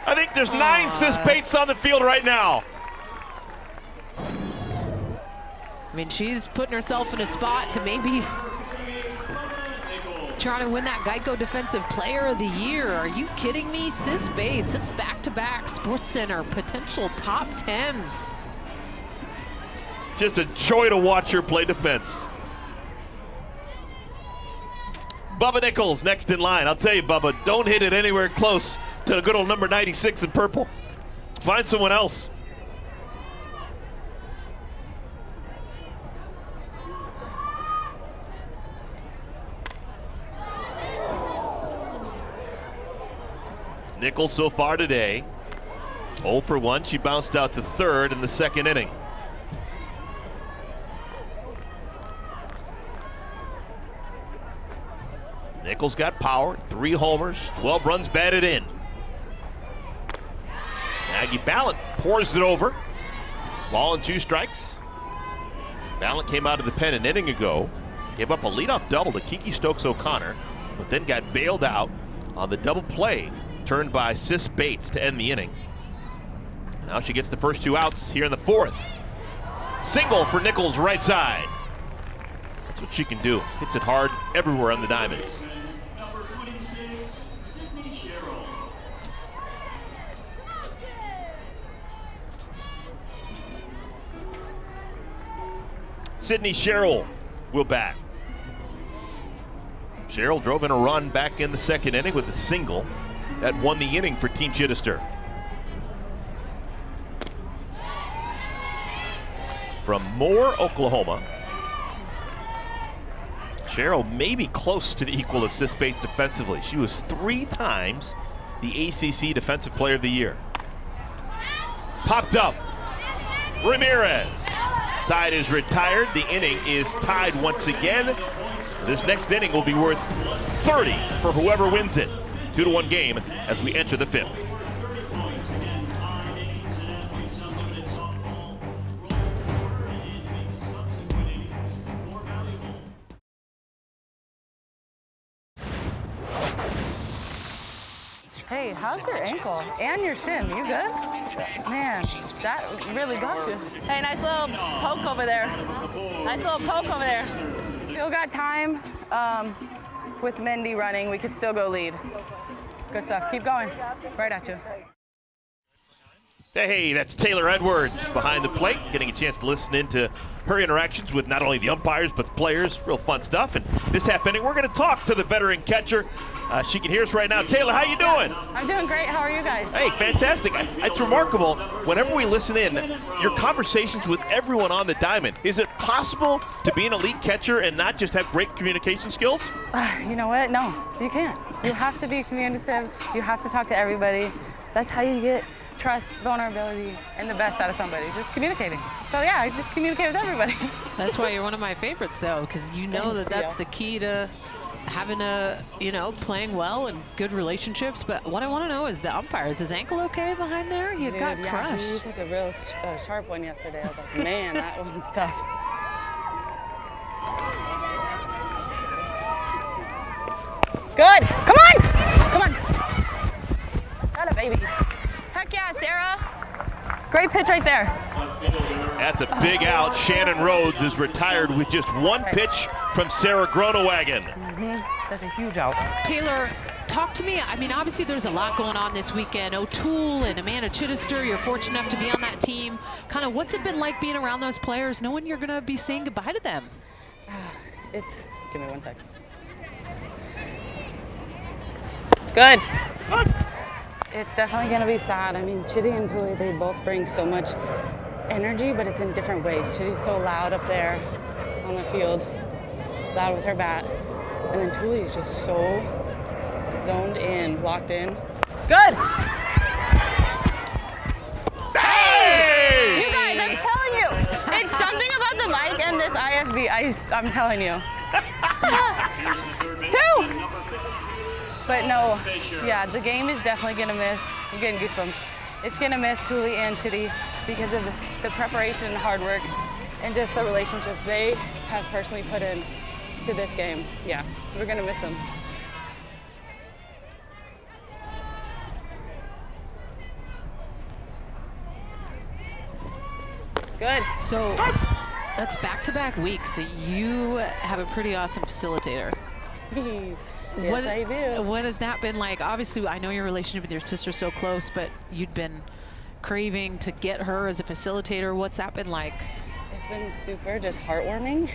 I think there's 9 Sis Bates on the field right now. I mean, she's putting herself in a spot to maybe trying to win that Geico Defensive Player of the Year. Are you kidding me? Sis Bates, it's back-to-back SportsCenter potential top 10s. Just a joy to watch her play defense. Bubba Nichols next in line. I'll tell you, Bubba, don't hit it anywhere close to the good old number 96 in purple. Find someone else. Nichols so far today, 0 for 1. She bounced out to third in the second inning. Nichols got power, 3 homers, 12 runs batted in. Maggie Ballot pours it over. Ball and 2 strikes. Ballot came out of the pen an inning ago, gave up a leadoff double to Kiki Stokes O'Connor, but then got bailed out on the double play turned by Sis Bates to end the inning. Now she gets the first 2 outs here in the 4th. Single for Nichols right side. That's what she can do. Hits it hard everywhere on the diamond. Number 26, Sydney Sherrill. Sydney Sherrill will bat. Sherrill drove in a run back in the second inning with a single that won the inning for Team Chidester. from Moore, Oklahoma. Cheryl may be close to the equal of Sis Bates defensively. She was 3 times the ACC Defensive Player of the Year. Popped up. Ramirez. Side is retired. The inning is tied once again. This next inning will be worth 30 for whoever wins it. 2-1 game as we enter the 5th. Hey, how's your ankle and your shin? You good? Man, that really got you. Hey, nice little poke over there. Nice little poke over there. Still got time. With Mindy running, we could still go lead. Good stuff. Keep going. Right at you. Hey, that's Taylor Edwards behind the plate, getting a chance to listen into her interactions with not only the umpires but the players. Real fun stuff. And this half inning, we're going to talk to the veteran catcher. She can hear us right now. Taylor, how you doing? I'm doing great. How are you guys? Hey, fantastic. It's remarkable. Whenever we listen in, your conversations with everyone on the diamond. Is it possible to be an elite catcher and not just have great communication skills? You know what? No, you can't. You have to be communicative. You have to talk to everybody. That's how you get trust, vulnerability, and the best out of somebody. Just communicating. So yeah, I just communicate with everybody. That's why you're one of my favorites, though, because you know that's the key to having playing well and good relationships. But what I want to know is the umpire. Is his ankle okay behind there? He got crushed. He took a real sharp one yesterday. I was like, man, that one's tough. Good. Come on. Come on. Got it, baby. Heck yeah, Sarah. Great pitch right there. That's a big out. Shannon Rhodes is retired with just 1 pitch from Sarah Gronewagen. That's a huge out. Taylor, talk to me. I mean, obviously there's a lot going on this weekend. O'Toole and Amanda Chidester, you're fortunate enough to be on that team. Kind of what's it been like being around those players, knowing you're going to be saying goodbye to them? Give me 1 second. Good. It's definitely going to be sad. I mean, Chidi and Julie, they both bring so much energy, but it's in different ways. Chidi's so loud up there on the field, loud with her bat. And then Julie is just so zoned in, locked in. Good! Hey! You guys, I'm telling you, it's something about the mic and this IFB, I'm telling you. 2! But no, yeah, the game is definitely going to miss, I'm getting goosebumps, it's going to miss Julie and Chidi because of the preparation and hard work and just the relationships they have personally put in to this game. Yeah, we're going to miss them. Good. So that's back-to-back weeks that you have a pretty awesome facilitator. Yes, I do. What has that been like? Obviously, I know your relationship with your sister's so close, but you'd been craving to get her as a facilitator. What's that been like? It's been super just heartwarming.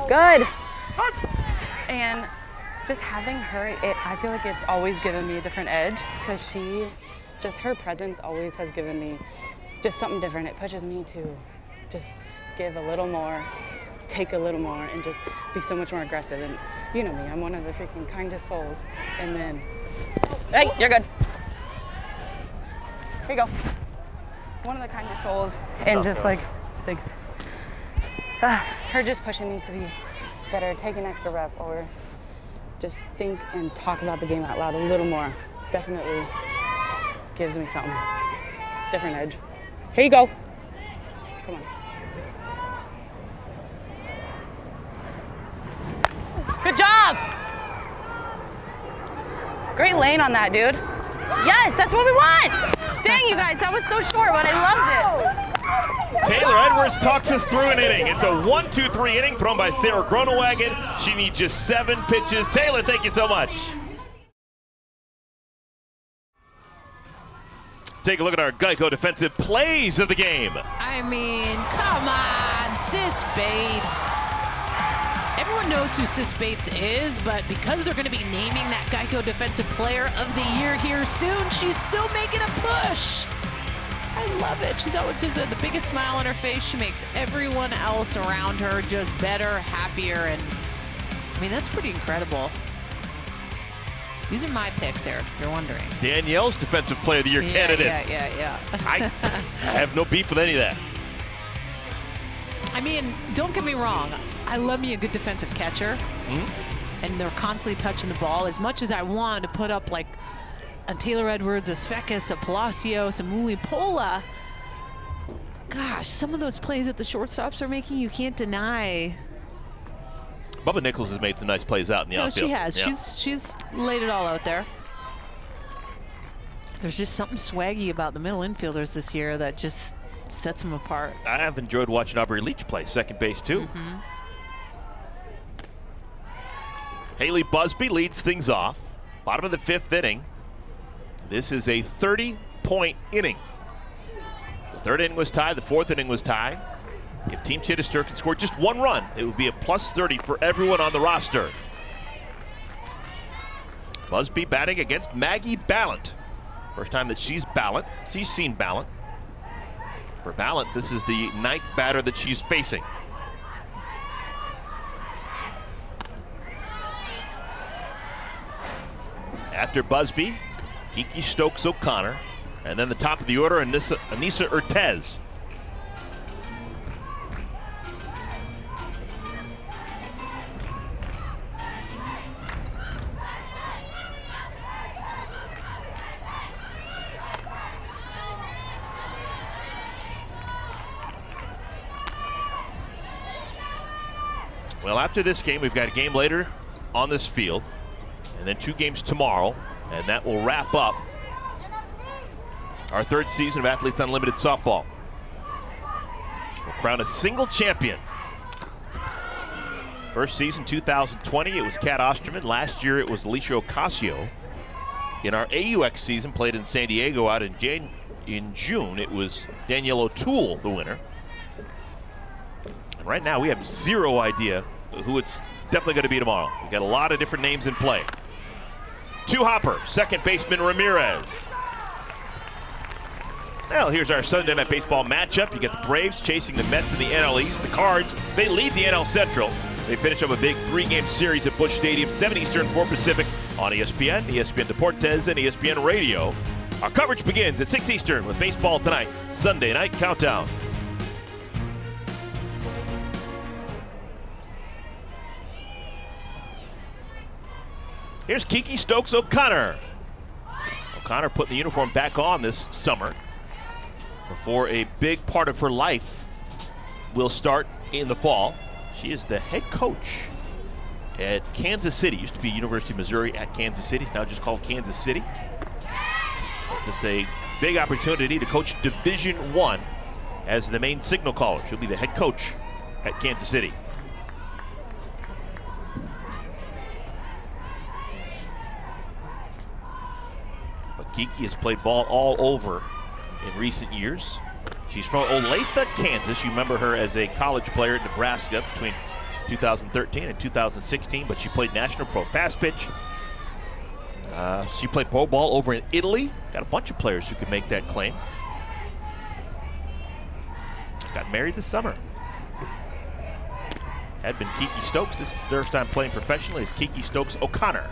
Good. And just having her, I feel like it's always given me a different edge because her presence always has given me just something different. It pushes me to just give a little more, take a little more, and just be so much more aggressive. And you know me, I'm one of the freaking kindest souls. And then, hey, you're good. Here you go. One of the kindest souls, and just like, thanks. Her just pushing me to be better, take an extra rep, or just think and talk about the game out loud a little more. Definitely gives me something. Different edge. Here you go. Come on. Good job! Great lane on that, dude. Yes, that's what we want! Dang, you guys, that was so short, but I loved it. Taylor Edwards talks us through an inning. It's a 1-2-3 inning thrown by Sarah Gronewagen. She needs just 7 pitches. Taylor, thank you so much. Take a look at our Geico defensive plays of the game. I mean, come on, Sis Bates. Everyone knows who Sis Bates is, but because they're going to be naming that Geico Defensive Player of the Year here soon, she's still making a push. I love it. She's always just the biggest smile on her face. She makes everyone else around her just better, happier, and I mean, that's pretty incredible. These are my picks, Eric, if you're wondering. Danielle's Defensive Player of the Year candidates. Yeah. I have no beef with any of that. I mean, don't get me wrong. I love me a good defensive catcher. And they're constantly touching the ball. As much as I wanted to put up like a Taylor Edwards, a Svekis, a Palacios, a Mulipola, gosh, some of those plays that the shortstops are making, you can't deny. Bubba Nichols has made some nice plays out in the outfield. She has. Yeah. She's laid it all out there. There's just something swaggy about the middle infielders this year that just sets them apart. I have enjoyed watching Aubrey Leach play second base too. Haley Busby leads things off. Bottom of the 5th inning. This is a 30-point inning. The 3rd inning was tied. The 4th inning was tied. If Team Chidester can score just 1 run, it would be a plus 30 for everyone on the roster. Busby batting against Maggie Ballant. First time that she's seen Ballant. For Ballant, this is the 9th batter that she's facing. After Busby, Kiki Stokes O'Connor, and then the top of the order, Anissa Urtez. Well, after this game, we've got a game later on this field, and then 2 games tomorrow, and that will wrap up our 3rd season of Athletes Unlimited Softball. We'll crown a single champion. First season, 2020, it was Kat Osterman. Last year, it was Alicia Ocasio. In our AUX season, played in San Diego out in June, it was Danielle O'Toole, the winner. And right now, we have 0 idea who it's definitely going to be tomorrow. We've got a lot of different names in play. 2 hopper, second baseman Ramirez. Well, here's our Sunday Night Baseball matchup. You got the Braves chasing the Mets in the NL East. The Cards, they lead the NL Central. They finish up a big 3-game series at Busch Stadium, 7 Eastern, 4 Pacific on ESPN, ESPN Deportes, and ESPN Radio. Our coverage begins at 6 Eastern with Baseball Tonight, Sunday Night Countdown. Here's Kiki Stokes O'Connor. O'Connor putting the uniform back on this summer before a big part of her life will start in the fall. She is the head coach at Kansas City. Used to be University of Missouri at Kansas City. It's now just called Kansas City. It's a big opportunity to coach Division I as the main signal caller. She'll be the head coach at Kansas City. Kiki has played ball all over in recent years. She's from Olathe, Kansas. You remember her as a college player at Nebraska between 2013 and 2016, but she played National Pro Fast Pitch. She played pro ball over in Italy. Got a bunch of players who could make that claim. Got married this summer. Had been Kiki Stokes. This is their first time playing professionally as Kiki Stokes O'Connor.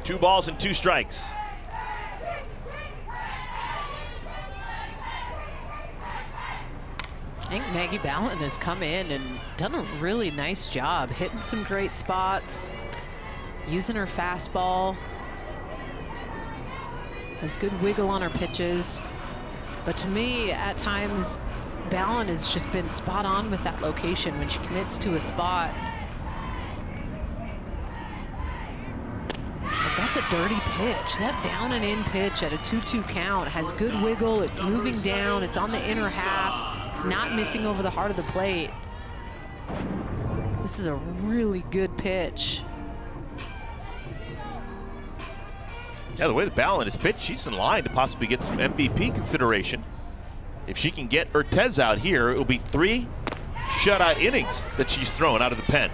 Two balls and 2 strikes. I think Maggie Ballant has come in and done a really nice job, hitting some great spots, using her fastball, has good wiggle on her pitches. But to me, at times, Ballant has just been spot on with that location when she commits to a spot. That's a dirty pitch. That down and in pitch at a 2-2 count has good wiggle. It's moving down. It's on the inner half. It's not missing over the heart of the plate. This is a really good pitch. Yeah, the way the Ballant is pitched, she's in line to possibly get some MVP consideration. If she can get Urtez out here, it will be 3 shutout innings that she's thrown out of the pen.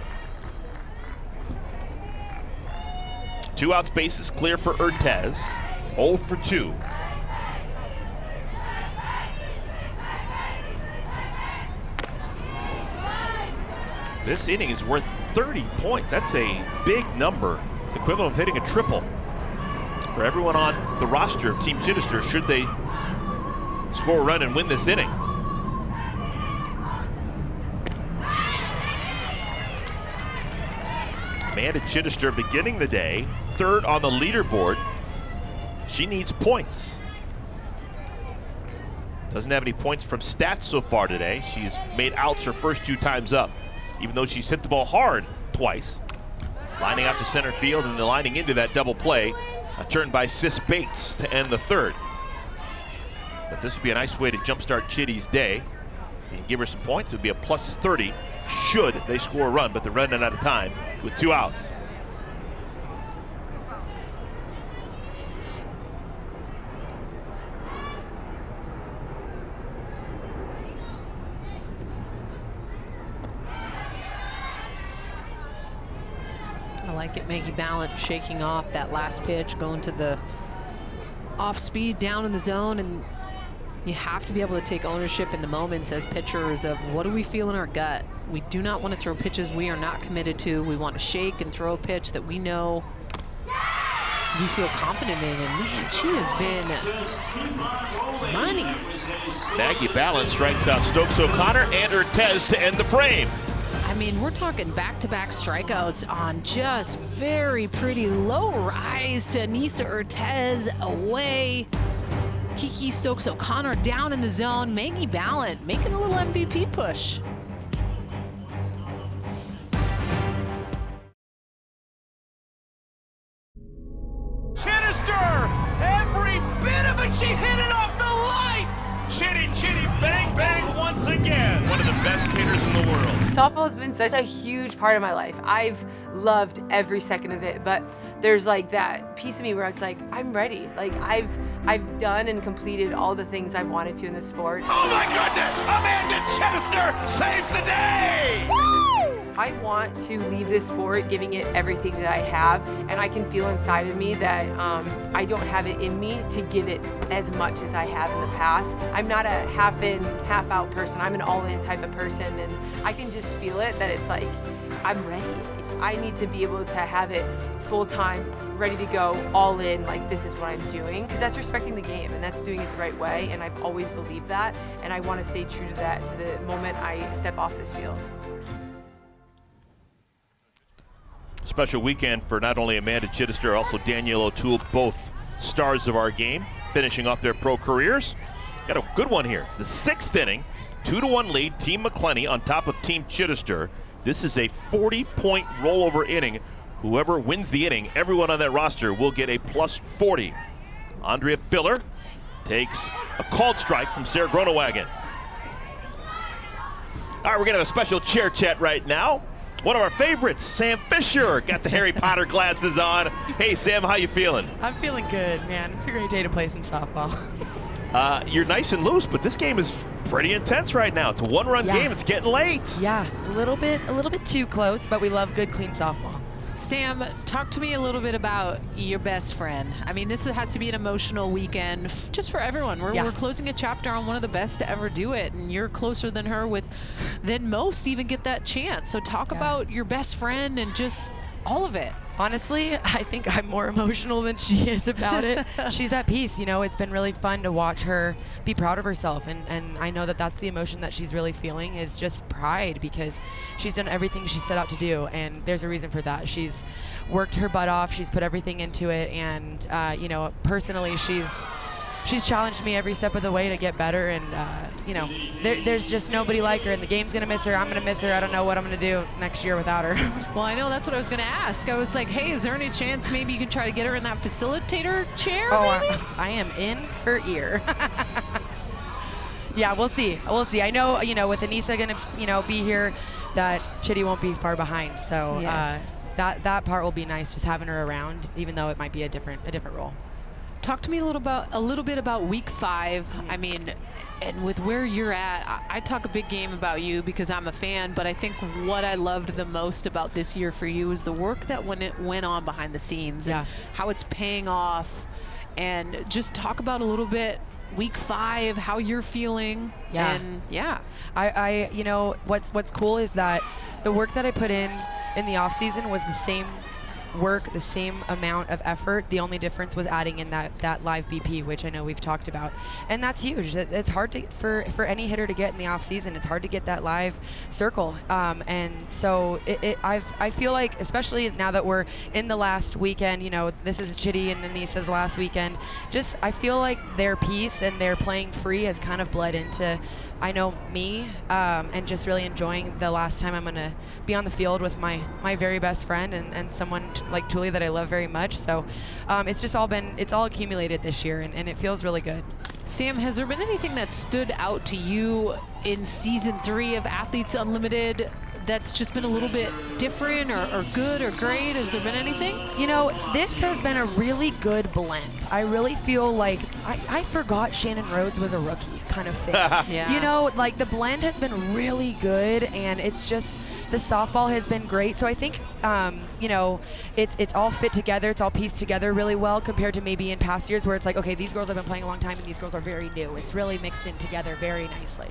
2 outs, bases clear for Urtez. 0 for 2. This inning is worth 30 points. That's a big number. It's equivalent of hitting a triple for everyone on the roster of Team Chidester should they score a run and win this inning. Amanda Chidester beginning the day, 3rd on the leaderboard. She needs points. Doesn't have any points from stats so far today. She's made outs her first 2 times up, even though she's hit the ball hard twice. Lining out to center field and then lining into that double play. A turn by Sis Bates to end the 3rd. But this would be a nice way to jumpstart Chitty's day and give her some points. It would be a plus 30 should they score a run, but they're running out of time with 2 outs. I like it, Maggie Ballant shaking off that last pitch, going to the off speed down in the zone, and you have to be able to take ownership in the moments as pitchers of what do we feel in our gut. We do not want to throw pitches we are not committed to. We want to shake and throw a pitch that we know we feel confident in, and man, she has been money. Maggie Ballant strikes out Stokes O'Connor and Urtez to end the frame. I mean, we're talking back-to-back strikeouts on just very pretty low rise to Anissa Urtez away. Kiki Stokes O'Connor down in the zone. Maggie Ballant making a little MVP push. Chidester! Every bit of it, she hit it off the lights! Chitty, bang, bang once again. One of the best hitters in the world. Softball has been such a huge part of my life. I've loved every second of it, but there's like that piece of me where it's like, I'm ready. Like I've done and completed all the things I wanted to in the sport. Oh my goodness! Amanda Chidester saves the day! Woo! I want to leave this sport giving it everything that I have, and I can feel inside of me that I don't have it in me to give it as much as I have in the past. I'm not a half-in, half-out person. I'm an all-in type of person, and I can just feel it that it's like, I'm ready. I need to be able to have it full-time, ready to go, all in, like this is what I'm doing. Because that's respecting the game, and that's doing it the right way, and I've always believed that, and I want to stay true to that to the moment I step off this field. Special weekend for not only Amanda Chidester, also Danielle O'Toole, both stars of our game, finishing off their pro careers. Got a good one here. It's the 6th inning, 2-1 lead, Team McCleney on top of Team Chidester. This is a 40-point rollover inning. Whoever wins the inning, everyone on that roster will get a plus 40. Andrea Filler takes a called strike from Sarah Gronewagen. All right, we're going to have a special chair chat right now. One of our favorites, Sam Fisher, got the Harry Potter glasses on. Hey, Sam, how you feeling? I'm feeling good, man. It's a great day to play some softball. You're nice and loose, but this game is pretty intense right now. It's a one-run game. It's getting late. Yeah, a little bit too close, but we love good, clean softball. Sam, talk to me a little bit about your best friend. I mean, this has to be an emotional weekend just for everyone. We're closing a chapter on one of the best to ever do it, and you're closer than her than most even get that chance. So talk about your best friend and just all of it. Honestly, I think I'm more emotional than she is about it. She's at peace, you know. It's been really fun to watch her be proud of herself, and I know that that's the emotion that she's really feeling is just pride, because she's done everything she set out to do, and there's a reason for that. She's worked her butt off, she's put everything into it, and you know, personally, she's challenged me every step of the way to get better, and you know, there's just nobody like her, and the game's gonna miss her. I'm gonna miss her. I don't know what I'm gonna do next year without her. Well, I know that's what I was gonna ask. I was like, hey, is there any chance maybe you can try to get her in that facilitator chair? Oh, I am in her ear. Yeah, we'll see. We'll see. I know, you know, with Anissa gonna, you know, be here, that Chitty won't be far behind. So that part will be nice, just having her around, even though it might be a different role. Talk to me a little bit about week 5. I mean, and with where you're at, I talk a big game about you because I'm a fan, but I think what I loved the most about this year for you is the work that went on behind the scenes and how it's paying off. And just talk about a little bit week 5, how you're feeling. And I you know, what's cool is that the work that I put in the off season was the same work, the same amount of effort. The only difference was adding in that live BP, which I know we've talked about, and that's huge. It's hard for any hitter to get in the off season. It's hard to get that live circle, and so I feel like, especially now that we're in the last weekend, you know, this is Chidi and Anissa's last weekend, just I feel like their piece and their playing free has kind of bled into, I know, me, and just really enjoying the last time I'm going to be on the field with my very best friend and someone like Tuli that I love very much. So it's just it's all accumulated this year, and it feels really good. Sam, has there been anything that stood out to you in season 3 of Athletes Unlimited that's just been a little bit different or good or great? Has there been anything? You know, this has been a really good blend. I really feel like I forgot Shannon Rhodes was a rookie kind of thing. You know, like the blend has been really good, and it's just the softball has been great. So I think, you know, it's all fit together. It's all pieced together really well compared to maybe in past years where it's like, okay, these girls have been playing a long time and these girls are very new. It's really mixed in together very nicely.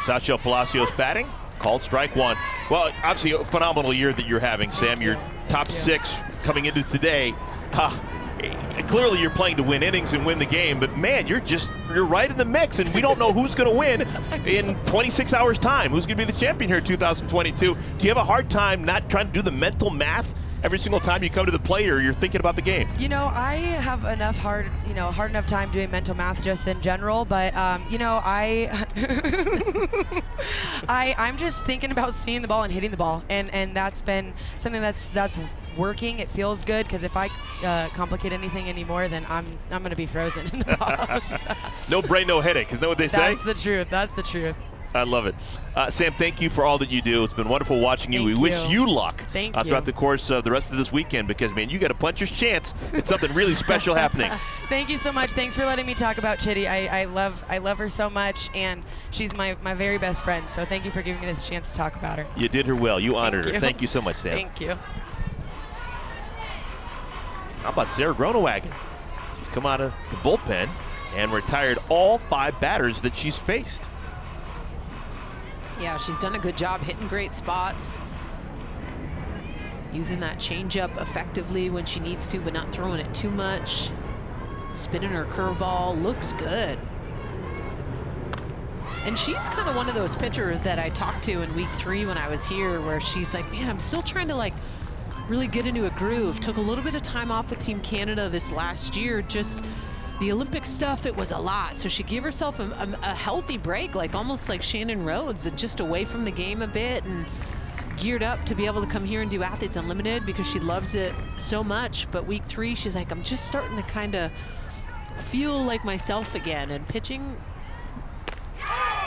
Sachel Palacios batting. Called strike 1. Well, obviously a phenomenal year that you're having, Sam. You're top 6 coming into today. Clearly you're playing to win innings and win the game, but man, you're right in the mix, and we don't know who's going to win in 26 hours time. Who's going to be the champion here in 2022? Do you have a hard time not trying to do the mental math every single time you come to the plate, or you're thinking about the game? You know, I have enough hard enough time doing mental math just in general, but you know, I'm just thinking about seeing the ball and hitting the ball, and that's been something that's working. It feels good, because if I complicate anything anymore, then I'm going to be frozen in the box. No brain, no headache. Isn't that what they say? That's the truth. That's the truth. I love it. Sam, thank you for all that you do. It's been wonderful watching you. We wish you luck throughout the course of the rest of this weekend, because, man, you got a puncher's chance at something really special happening. Thank you so much. Thanks for letting me talk about Chidi. I love her so much, and she's my very best friend. So thank you for giving me this chance to talk about her. You did her well. You honored her. Thank you so much, Sam. Thank you. How about Sarah Gronewagen? She's come out of the bullpen and retired all 5 batters that she's faced. Yeah, she's done a good job hitting great spots, using that changeup effectively when she needs to, but not throwing it too much. Spinning her curveball, looks good. And she's kind of one of those pitchers that I talked to in week 3 when I was here, where she's like, man, I'm still trying to really get into a groove. Took a little bit of time off with Team Canada this last year. Just the Olympic stuff, it was a lot. So she gave herself a healthy break, like almost like Shannon Rhodes, just away from the game a bit and geared up to be able to come here and do Athletes Unlimited because she loves it so much. But week 3, she's like, I'm just starting to kind of feel like myself again. And pitching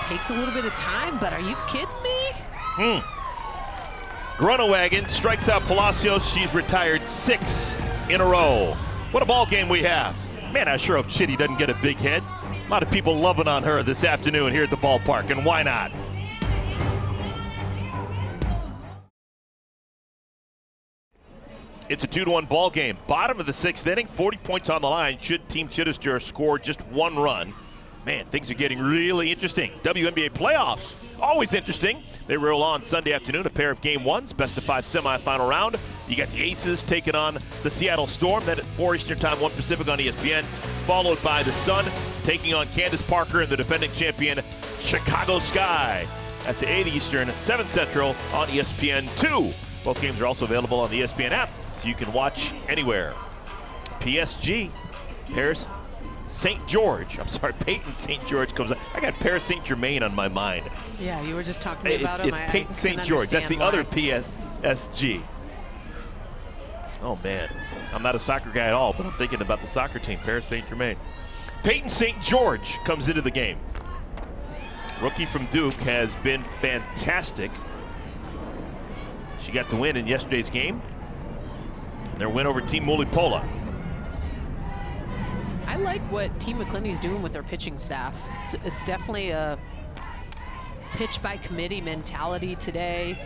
takes a little bit of time, but are you kidding me? Gronewagen strikes out Palacios. She's retired 6 in a row. What a ball game we have. Man, I sure hope Chidi doesn't get a big hit. A lot of people loving on her this afternoon here at the ballpark, and why not? It's a 2-1 ball game. Bottom of the 6th inning, 40 points on the line. Should Team Chidester score just 1 run. Man, things are getting really interesting. WNBA playoffs, always interesting. They roll on Sunday afternoon, a pair of game 1s, best-of-5 semifinal round. You got the Aces taking on the Seattle Storm, then at 4 Eastern Time, 1 Pacific on ESPN, followed by the Sun taking on Candace Parker and the defending champion, Chicago Sky. That's at 8 Eastern, 7 Central on ESPN2. Both games are also available on the ESPN app, so you can watch anywhere. PSG, Paris St. George. I'm sorry, Peyton St. George comes up. I got Paris St. Germain on my mind. Yeah, you were just talking about him. It's Peyton St. George. That's the other PSG. Oh, man. I'm not a soccer guy at all, but I'm thinking about the soccer team, Paris St. Germain. Peyton St. George comes into the game. Rookie from Duke has been fantastic. She got the win in yesterday's game. Their win over Team Mulipola. like what Team McCleney's doing with their pitching staff. It's definitely a pitch by committee mentality today.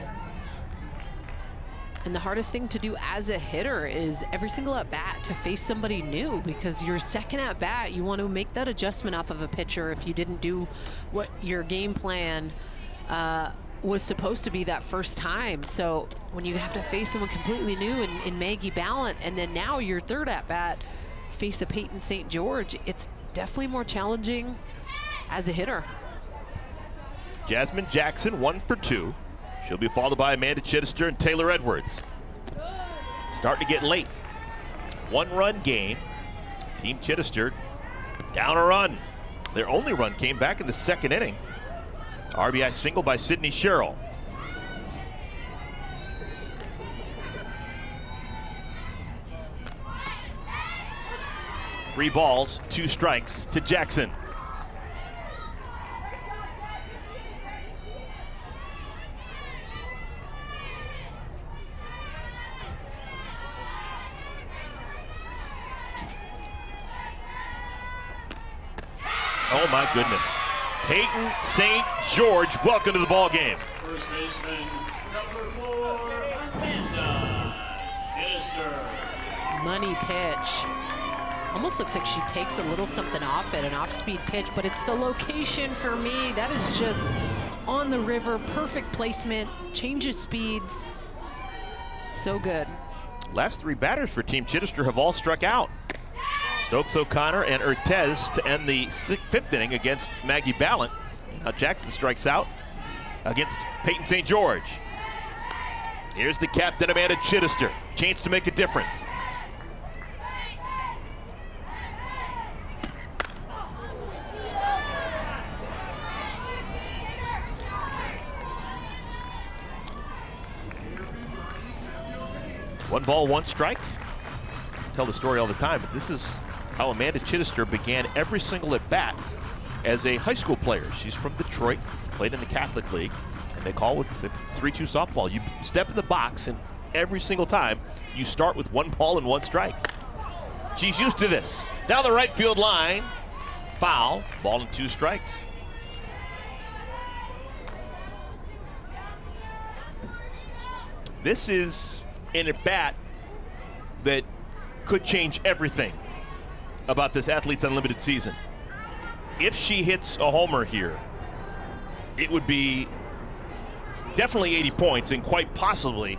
And the hardest thing to do as a hitter is every single at bat to face somebody new, because your second at bat, you want to make that adjustment off of a pitcher if you didn't do what your game plan was supposed to be that first time. So when you have to face someone completely new in Maggie Ballant, and then now your third at bat face a Peyton St. George, it's definitely more challenging as a hitter. Jasmine Jackson, 1 for 2. She'll be followed by Amanda Chidester and Taylor Edwards. Starting to get late. 1-run game. Team Chidester down a run. Their only run came back in the second inning. RBI single by Sydney Sherrill. Three balls, 2 strikes to Jackson. Oh my goodness. Peyton St. George, welcome to the ball game. First baseman, number 4, Amanda Chidester. Money pitch. Almost looks like she takes a little something off it, an off-speed pitch, but it's the location for me. That is just on the river, perfect placement, changes speeds. So good. Last 3 batters for Team Chidester have all struck out. Stokes O'Connor and Urtez to end the 5th inning against Maggie Ballant. Now Jackson strikes out against Peyton St. George. Here's the captain, Amanda Chidester. Chance to make a difference. One ball, 1 strike. Tell the story all the time, but this is how Amanda Chidester began every single at bat as a high school player. She's from Detroit, played in the Catholic League, and they call it 3-2 softball. You step in the box, and every single time you start with 1 ball and 1 strike. She's used to this. Down the right field line, foul, ball and 2 strikes. This is an at bat that could change everything about this Athletes Unlimited season. If she hits a homer here, it would be definitely 80 points and quite possibly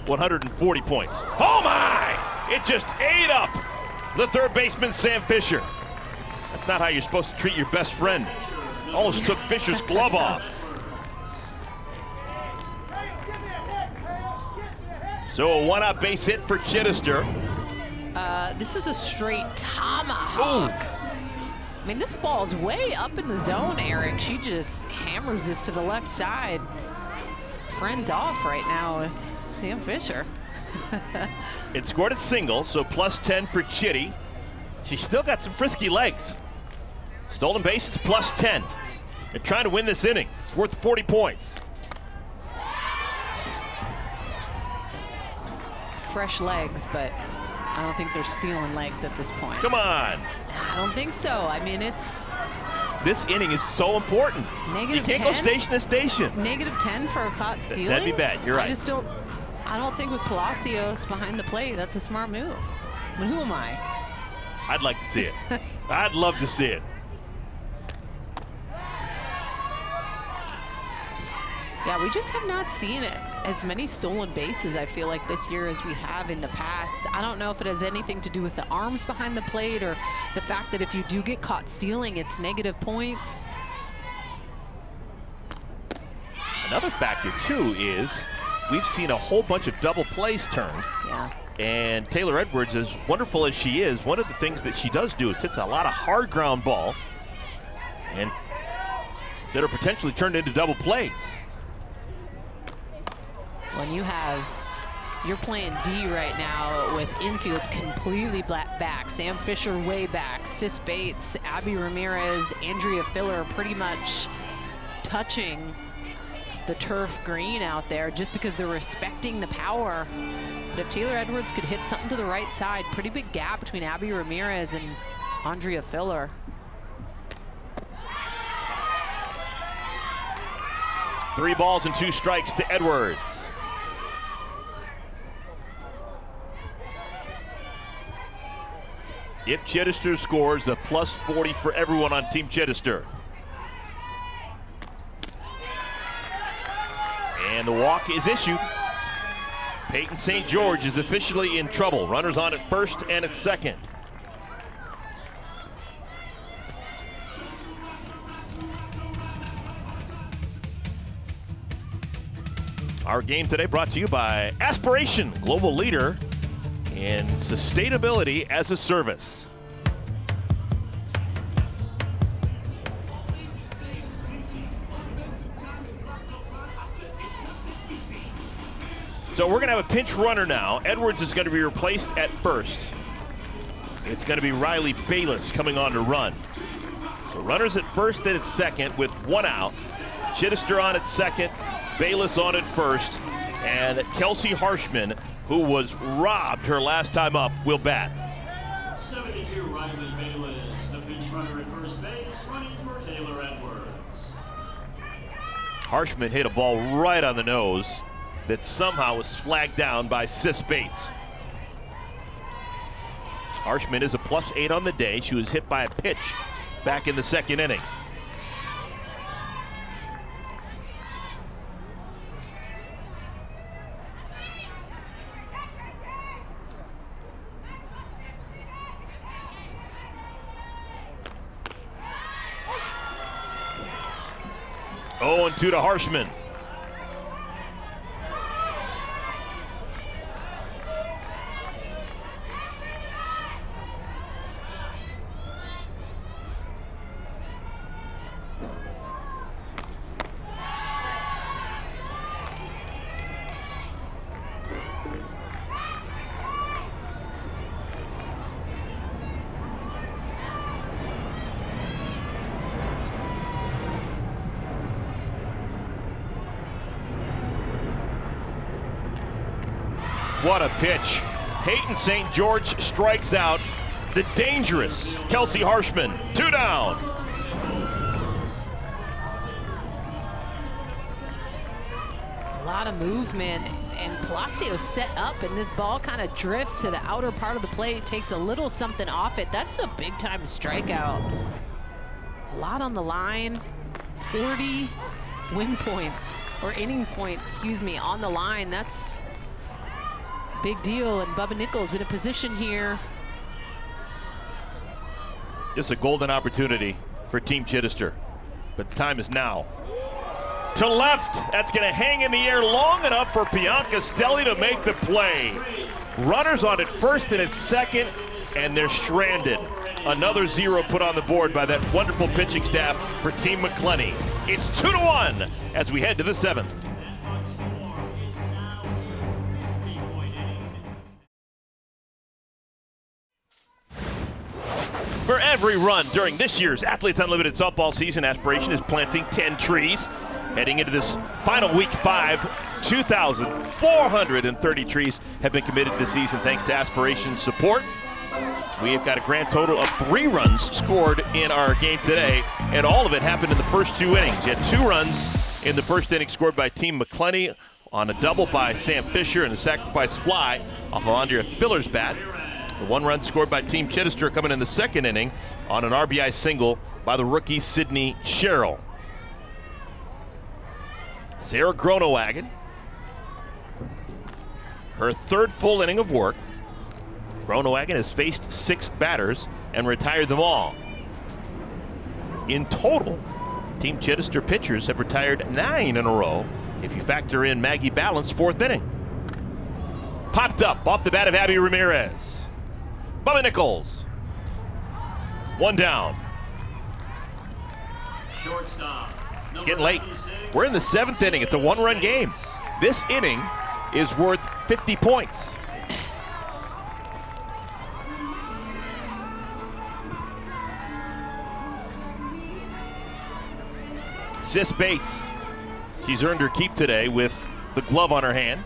140 points. Oh my! It just ate up the third baseman, Sam Fisher. That's not how you're supposed to treat your best friend. Almost took Fisher's glove off. So a 1-out base hit for Chidester. This is a straight tomahawk. I mean, this ball's way up in the zone, Eric. She just hammers this to the left side. Friends off right now with Sam Fisher. It scored a single, so +10 for Chitty. She's still got some frisky legs. Stolen bases, +10. They're trying to win this inning. It's worth 40 points. Fresh legs, but I don't think they're stealing legs at this point. Come on. I don't think so. I mean, it's... This inning is so important. Negative you can't 10? go station to station. -10 for a caught stealing? That'd be bad. You're right. I don't think with Palacios behind the plate, that's a smart move. I mean, who am I? I'd like to see it. I'd love to see it. Yeah, we just have not seen it. As many stolen bases, I feel like, this year as we have in the past. I don't know if it has anything to do with the arms behind the plate or the fact that if you do get caught stealing, it's negative points. Another factor, too, is we've seen a whole bunch of double plays turned. Yeah. And Taylor Edwards, as wonderful as she is, one of the things that she does do is hits a lot of hard ground balls and that are potentially turned into double plays. When you're playing D right now with infield completely back, Sam Fisher way back, Sis Bates, Abby Ramirez, Andrea Filler pretty much touching the turf green out there just because they're respecting the power. But if Taylor Edwards could hit something to the right side, pretty big gap between Abby Ramirez and Andrea Filler. Three balls and 2 strikes to Edwards. If Chidester scores, a plus 40 for everyone on Team Chidester. And the walk is issued. Peyton St. George is officially in trouble. Runners on at first and at second. Our game today brought to you by Aspiration, global leader in sustainability as a service. So we're going to have a pinch runner now. Edwards is going to be replaced at first. It's going to be Riley Bayless coming on to run. So runners at first and at second with 1 out. Chidester on at second, Bayless on at first, and Kelsey Harshman, who was robbed her last time up, will bat. 72, Riley Bayless, the pinch runner at first base, running for Taylor Edwards. Harshman hit a ball right on the nose that somehow was flagged down by Sis Bates. Harshman is a plus 8 on the day. She was hit by a pitch back in the second inning. Oh, and 2 to Harshman. What a pitch. Peyton St. George strikes out the dangerous Kelsey Harshman. 2 down. A lot of movement, and Palacio set up, and this ball kind of drifts to the outer part of the plate, takes a little something off it. That's a big time strikeout. A lot on the line. 40 win points, or inning points, excuse me, on the line. That's big deal, and Bubba Nichols in a position here. Just a golden opportunity for Team Chidester, but the time is now. To left, that's going to hang in the air long enough for Bianca Stelli to make the play. Runners on at first and at second, and they're stranded. Another 0 put on the board by that wonderful pitching staff for Team McCleney. It's 2-1 as we head to the 7th. For every run during this year's Athletes Unlimited softball season, Aspiration is planting 10 trees. Heading into this final week 5, 2,430 trees have been committed this season thanks to Aspiration's support. We have got a grand total of 3 runs scored in our game today, and all of it happened in the first 2 innings. You had 2 runs in the first inning scored by Team McCleney on a double by Sam Fisher and a sacrifice fly off of Andrea Filler's bat. The 1 run scored by Team Chidester coming in the second inning on an RBI single by the rookie Sydney Sherrill. Sarah Gronewagen, her 3rd full inning of work. Gronewagen has faced 6 batters and retired them all. In total, Team Chidester pitchers have retired 9 in a row if you factor in Maggie Balance' 4th inning. Popped up off the bat of Abby Ramirez. Bubba Nichols. 1 down. Shortstop. It's getting late. We're in the 7th inning. It's a 1-run game. This inning is worth 50 points. Sis Bates. She's earned her keep today with the glove on her hand.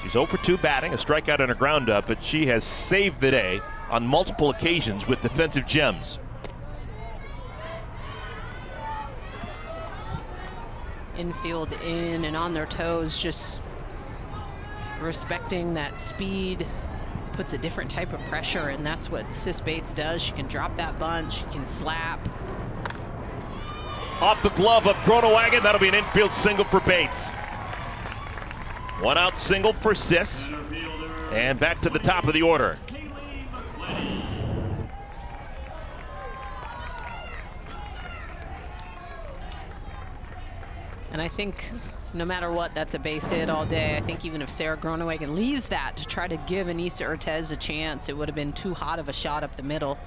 She's 0 for 2 batting, a strikeout and a ground up, but she has saved the day on multiple occasions with defensive gems. Infield in and on their toes, just respecting that speed puts a different type of pressure, and that's what Sis Bates does. She can drop that bunch, she can slap. Off the glove of Groenewegen, that'll be an infield single for Bates. One out single for Sis, and back to the top of the order. And I think no matter what, that's a base hit all day. I think even if Sarah Groenewegen leaves that to try to give Anissa Ortez a chance, it would have been too hot of a shot up the middle.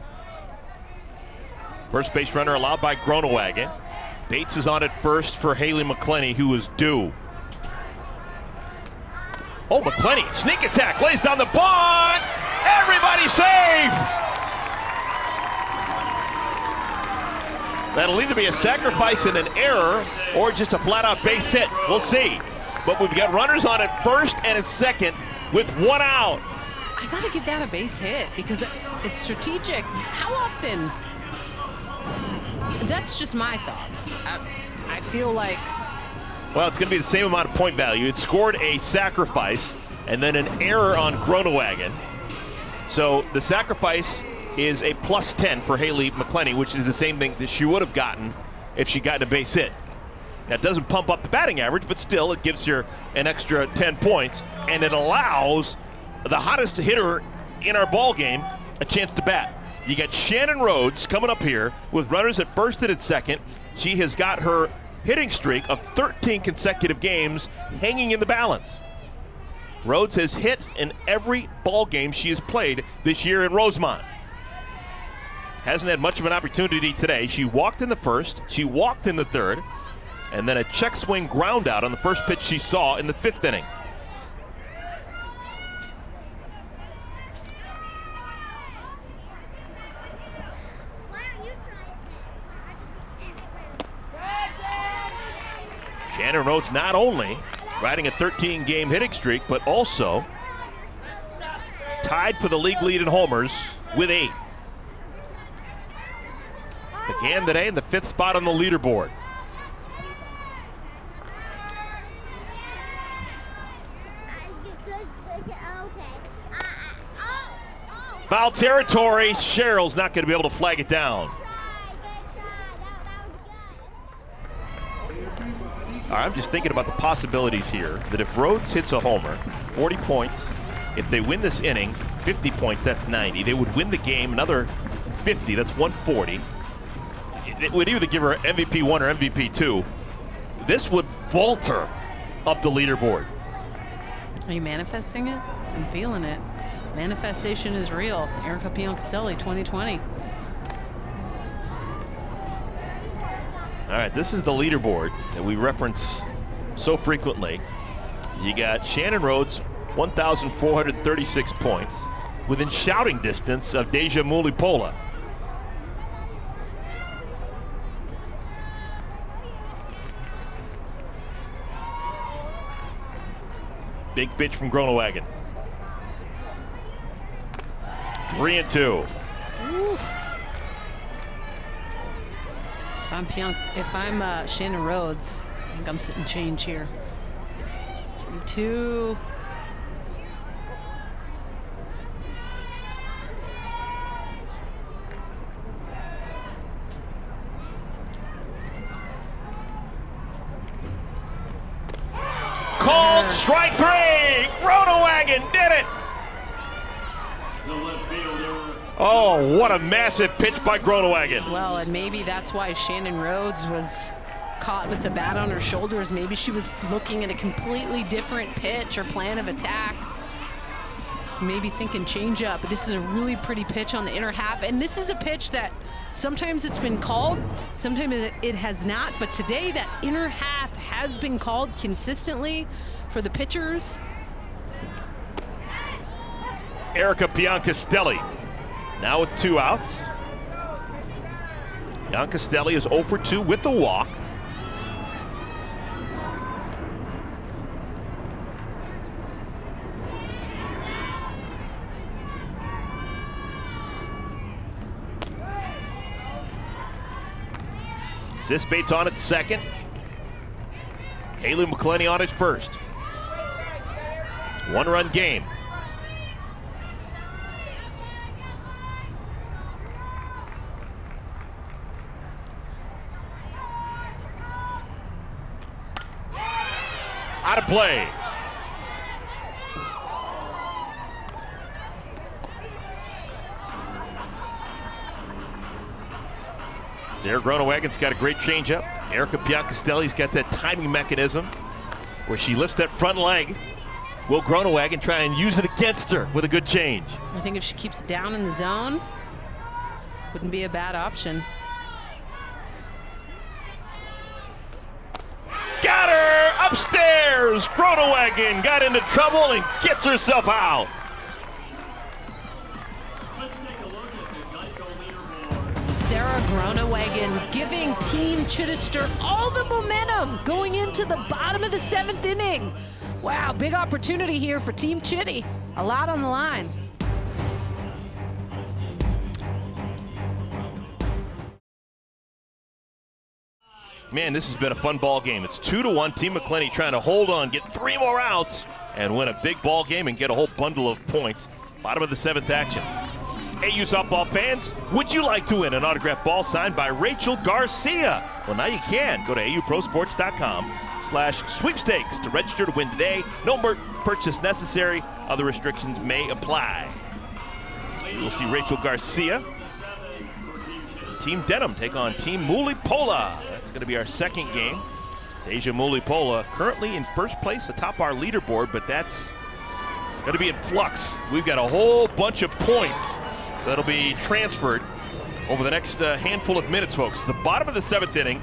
First base runner allowed by Groenewegen. Bates is on at first for Haley McCleney, who is due. Oh, McCleney, sneak attack, lays down the bunt. Everybody safe. That'll either be a sacrifice and an error or just a flat-out base hit. We'll see. But we've got runners on at first and at second with one out. I gotta give that a base hit because it's strategic. How often? That's just my thoughts. I feel like... Well, it's going to be the same amount of point value. It scored a sacrifice and then an error on Groenewegen. So the sacrifice is a +10 for Haley McCleney, which is the same thing that she would have gotten if she got a base hit. That doesn't pump up the batting average, but still it gives her an extra 10 points, and it allows the hottest hitter in our ball game a chance to bat. You got Shannon Rhodes coming up here with runners at first and at second. She has got her hitting streak of 13 consecutive games hanging in the balance. Rhodes has hit in every ball game she has played this year in Rosemont. Hasn't had much of an opportunity today. She walked in the first, she walked in the third, and then a check swing ground out on the first pitch she saw in the 5th inning. Shannon Rhodes not only riding a 13-game hitting streak, but also tied for the league lead in homers with 8. Began today in the 5th spot on the leaderboard. Foul territory. Cheryl's not going to be able to flag it down. All right, I'm just thinking about the possibilities here that if Rhodes hits a homer, 40 points. If they win this inning, 50 points, that's 90. They would win the game, another 50, that's 140. It would either give her MVP 1 or MVP 2. This would vault her up the leaderboard. Are you manifesting it? I'm feeling it. Manifestation is real. Erica Piancastelli, 2020. All right, this is the leaderboard that we reference so frequently. You got Shannon Rhodes, 1,436 points, within shouting distance of Deja Mulipola. Big pitch from Groenewegen. 3-2. Oof. If I'm Shannon Rhodes, I think I'm sitting change here. 3-2. Called strike 3. Groenewegen did it. Oh, what a massive pitch by Groenewegen. Well, and maybe that's why Shannon Rhodes was caught with the bat on her shoulders. Maybe she was looking at a completely different pitch or plan of attack. Maybe thinking change up. But this is a really pretty pitch on the inner half. And this is a pitch that sometimes it's been called, sometimes it has not. But today that inner half has been called consistently for the pitchers. Erica Piancastelli now with 2 outs. Piancastelli is 0 for 2 with the walk. Zispate's on at second. Haley McCleney on at first. 1-run game. Out of play. Sarah Gronewagen's got a great changeup. Erica Biancastelli's got that timing mechanism where she lifts that front leg. Will Gronewagen try and use it against her with a good change? I think if she keeps it down in the zone, wouldn't be a bad option. Got her upstairs. Gronewagen got into trouble and gets herself out. Let's take a look at the Geico leaderboard. Sarah Gronewagen giving Team Chidester all the momentum going into the bottom of the 7th inning. Wow, big opportunity here for Team Chitty. A lot on the line. Man, this has been a fun ball game. It's 2-1. Team McCleney trying to hold on, get 3 more outs, and win a big ball game and get a whole bundle of points. Bottom of the 7th action. AU softball fans, would you like to win an autographed ball signed by Rachel Garcia? Well, now you can. Go to auprosports.com/sweepstakes to register to win today. No purchase necessary. Other restrictions may apply. We'll see Rachel Garcia. Team Denham take on Team Mulipola. That's going to be our second game. Deja Mulipola currently in first place atop our leaderboard, but that's going to be in flux. We've got a whole bunch of points that'll be transferred over the next handful of minutes, folks. The bottom of the 7th inning,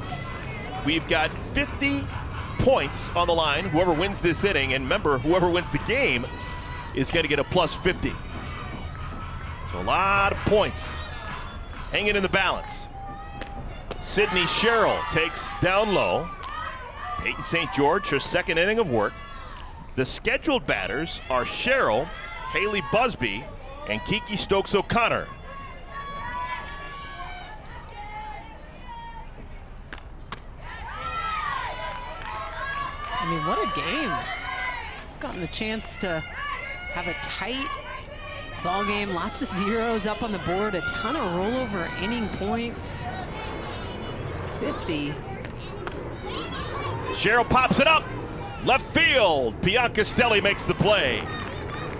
we've got 50 points on the line. Whoever wins this inning, and remember, whoever wins the game is going to get a plus 50. So a lot of points hanging in the balance. Sydney Sherrill takes down low. Peyton St. George, her second inning of work. The scheduled batters are Sherrill, Haley Busby, and Kiki Stokes O'Connor. I mean, what a game. We've gotten the chance to have a tight ball game, lots of zeros up on the board, a ton of rollover inning points. 50. Sherrill pops it up. Left field. Biancastelli makes the play.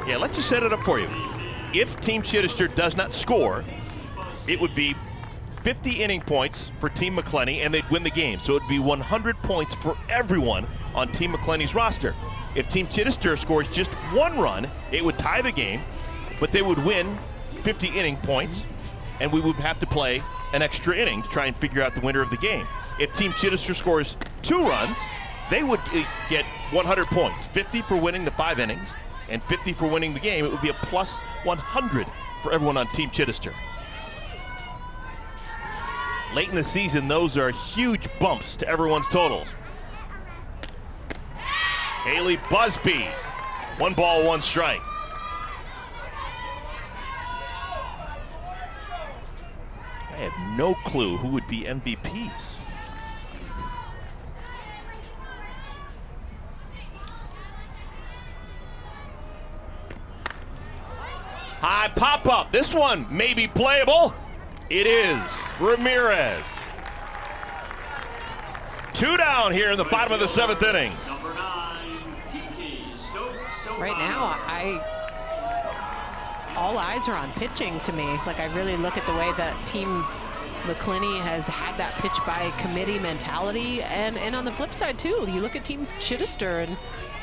Yeah, let's just set it up for you. If Team Chidester does not score, it would be 50 inning points for Team McCleney, and they'd win the game. So it would be 100 points for everyone on Team McCleney's roster. If Team Chidester scores just 1 run, it would tie the game, but they would win 50 inning points, and we would have to play an extra inning to try and figure out the winner of the game. If Team Chidester scores 2 runs, they would get 100 points, 50 for winning the 5 innings, and 50 for winning the game. It would be a plus 100 for everyone on Team Chidester. Late in the season, those are huge bumps to everyone's totals. Haley Busby, 1 ball, 1 strike. I have no clue who would be MVPs. High pop-up. This one may be playable. It is. Ramirez. 2 down here in the bottom of the 7th inning. Number 9, Kiki Stokes O'Connor. Right now, all eyes are on pitching to me. Like, I really look at the way that Team McCleney has had that pitch by committee mentality. And on the flip side, too, you look at Team Chidester and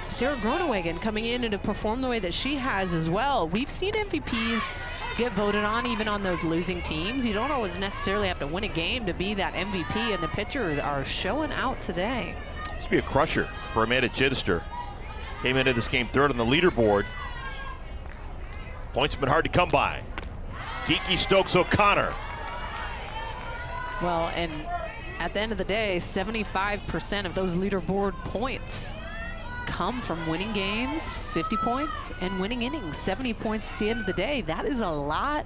Sarah Gronewagen coming in and to perform the way that she has as well. We've seen MVPs get voted on even on those losing teams. You don't always necessarily have to win a game to be that MVP, and the pitchers are showing out today. This would be a crusher for Amanda Chidester. Came into this game 3rd on the leaderboard. Points have been hard to come by. Kiki Stokes O'Connor. Well, and at the end of the day, 75% of those leaderboard points come from winning games, 50 points, and winning innings, 70 points at the end of the day. That is a lot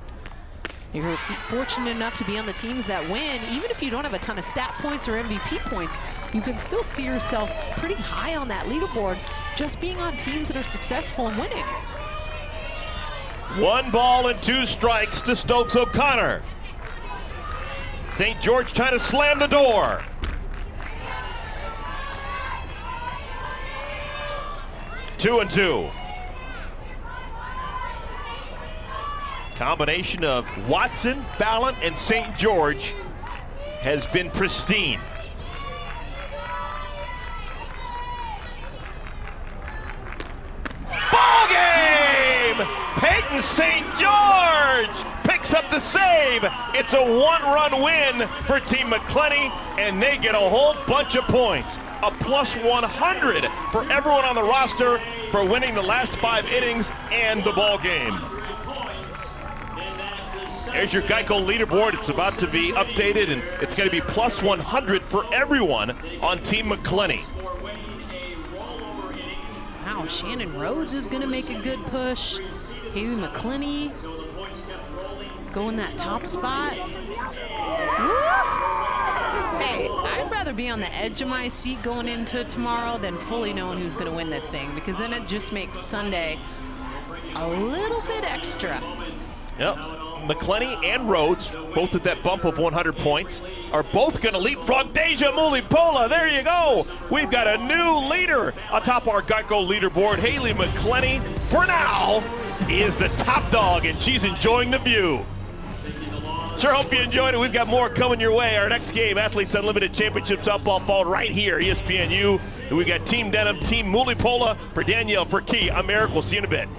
You're fortunate enough to be on the teams that win. Even if you don't have a ton of stat points or MVP points, you can still see yourself pretty high on that leaderboard just being on teams that are successful and winning. 1 ball and 2 strikes to Stokes O'Connor. St. George trying to slam the door. Two and 2. Combination of Watson, Ballint, and St. George has been pristine. Ball game! Peyton St. George picks up the save. It's a 1-run win for Team McCleney, and they get a whole bunch of points. A plus 100 for everyone on the roster for winning the last 5 innings and the ball game. There's your Geico leaderboard. It's about to be updated, and it's going to be plus 100 for everyone on Team McCleney. Wow, Shannon Rhodes is going to make a good push. Haley McCleney going that top spot. Woo! Hey, I'd rather be on the edge of my seat going into tomorrow than fully knowing who's going to win this thing, because then it just makes Sunday a little bit extra. Yep. McCleney and Rhodes, both at that bump of 100 points, are both going to leapfrog Deja Mulipola. There you go. We've got a new leader atop our Geico leaderboard. Haley McCleney, for now, is the top dog, and she's enjoying the view. Sure hope you enjoyed it. We've got more coming your way. Our next game, Athletes Unlimited Championship Softball, fall right here, ESPNU. And we've got Team Denham, Team Mulipola. For Danielle, for Key, I'm Eric. We'll see you in a bit.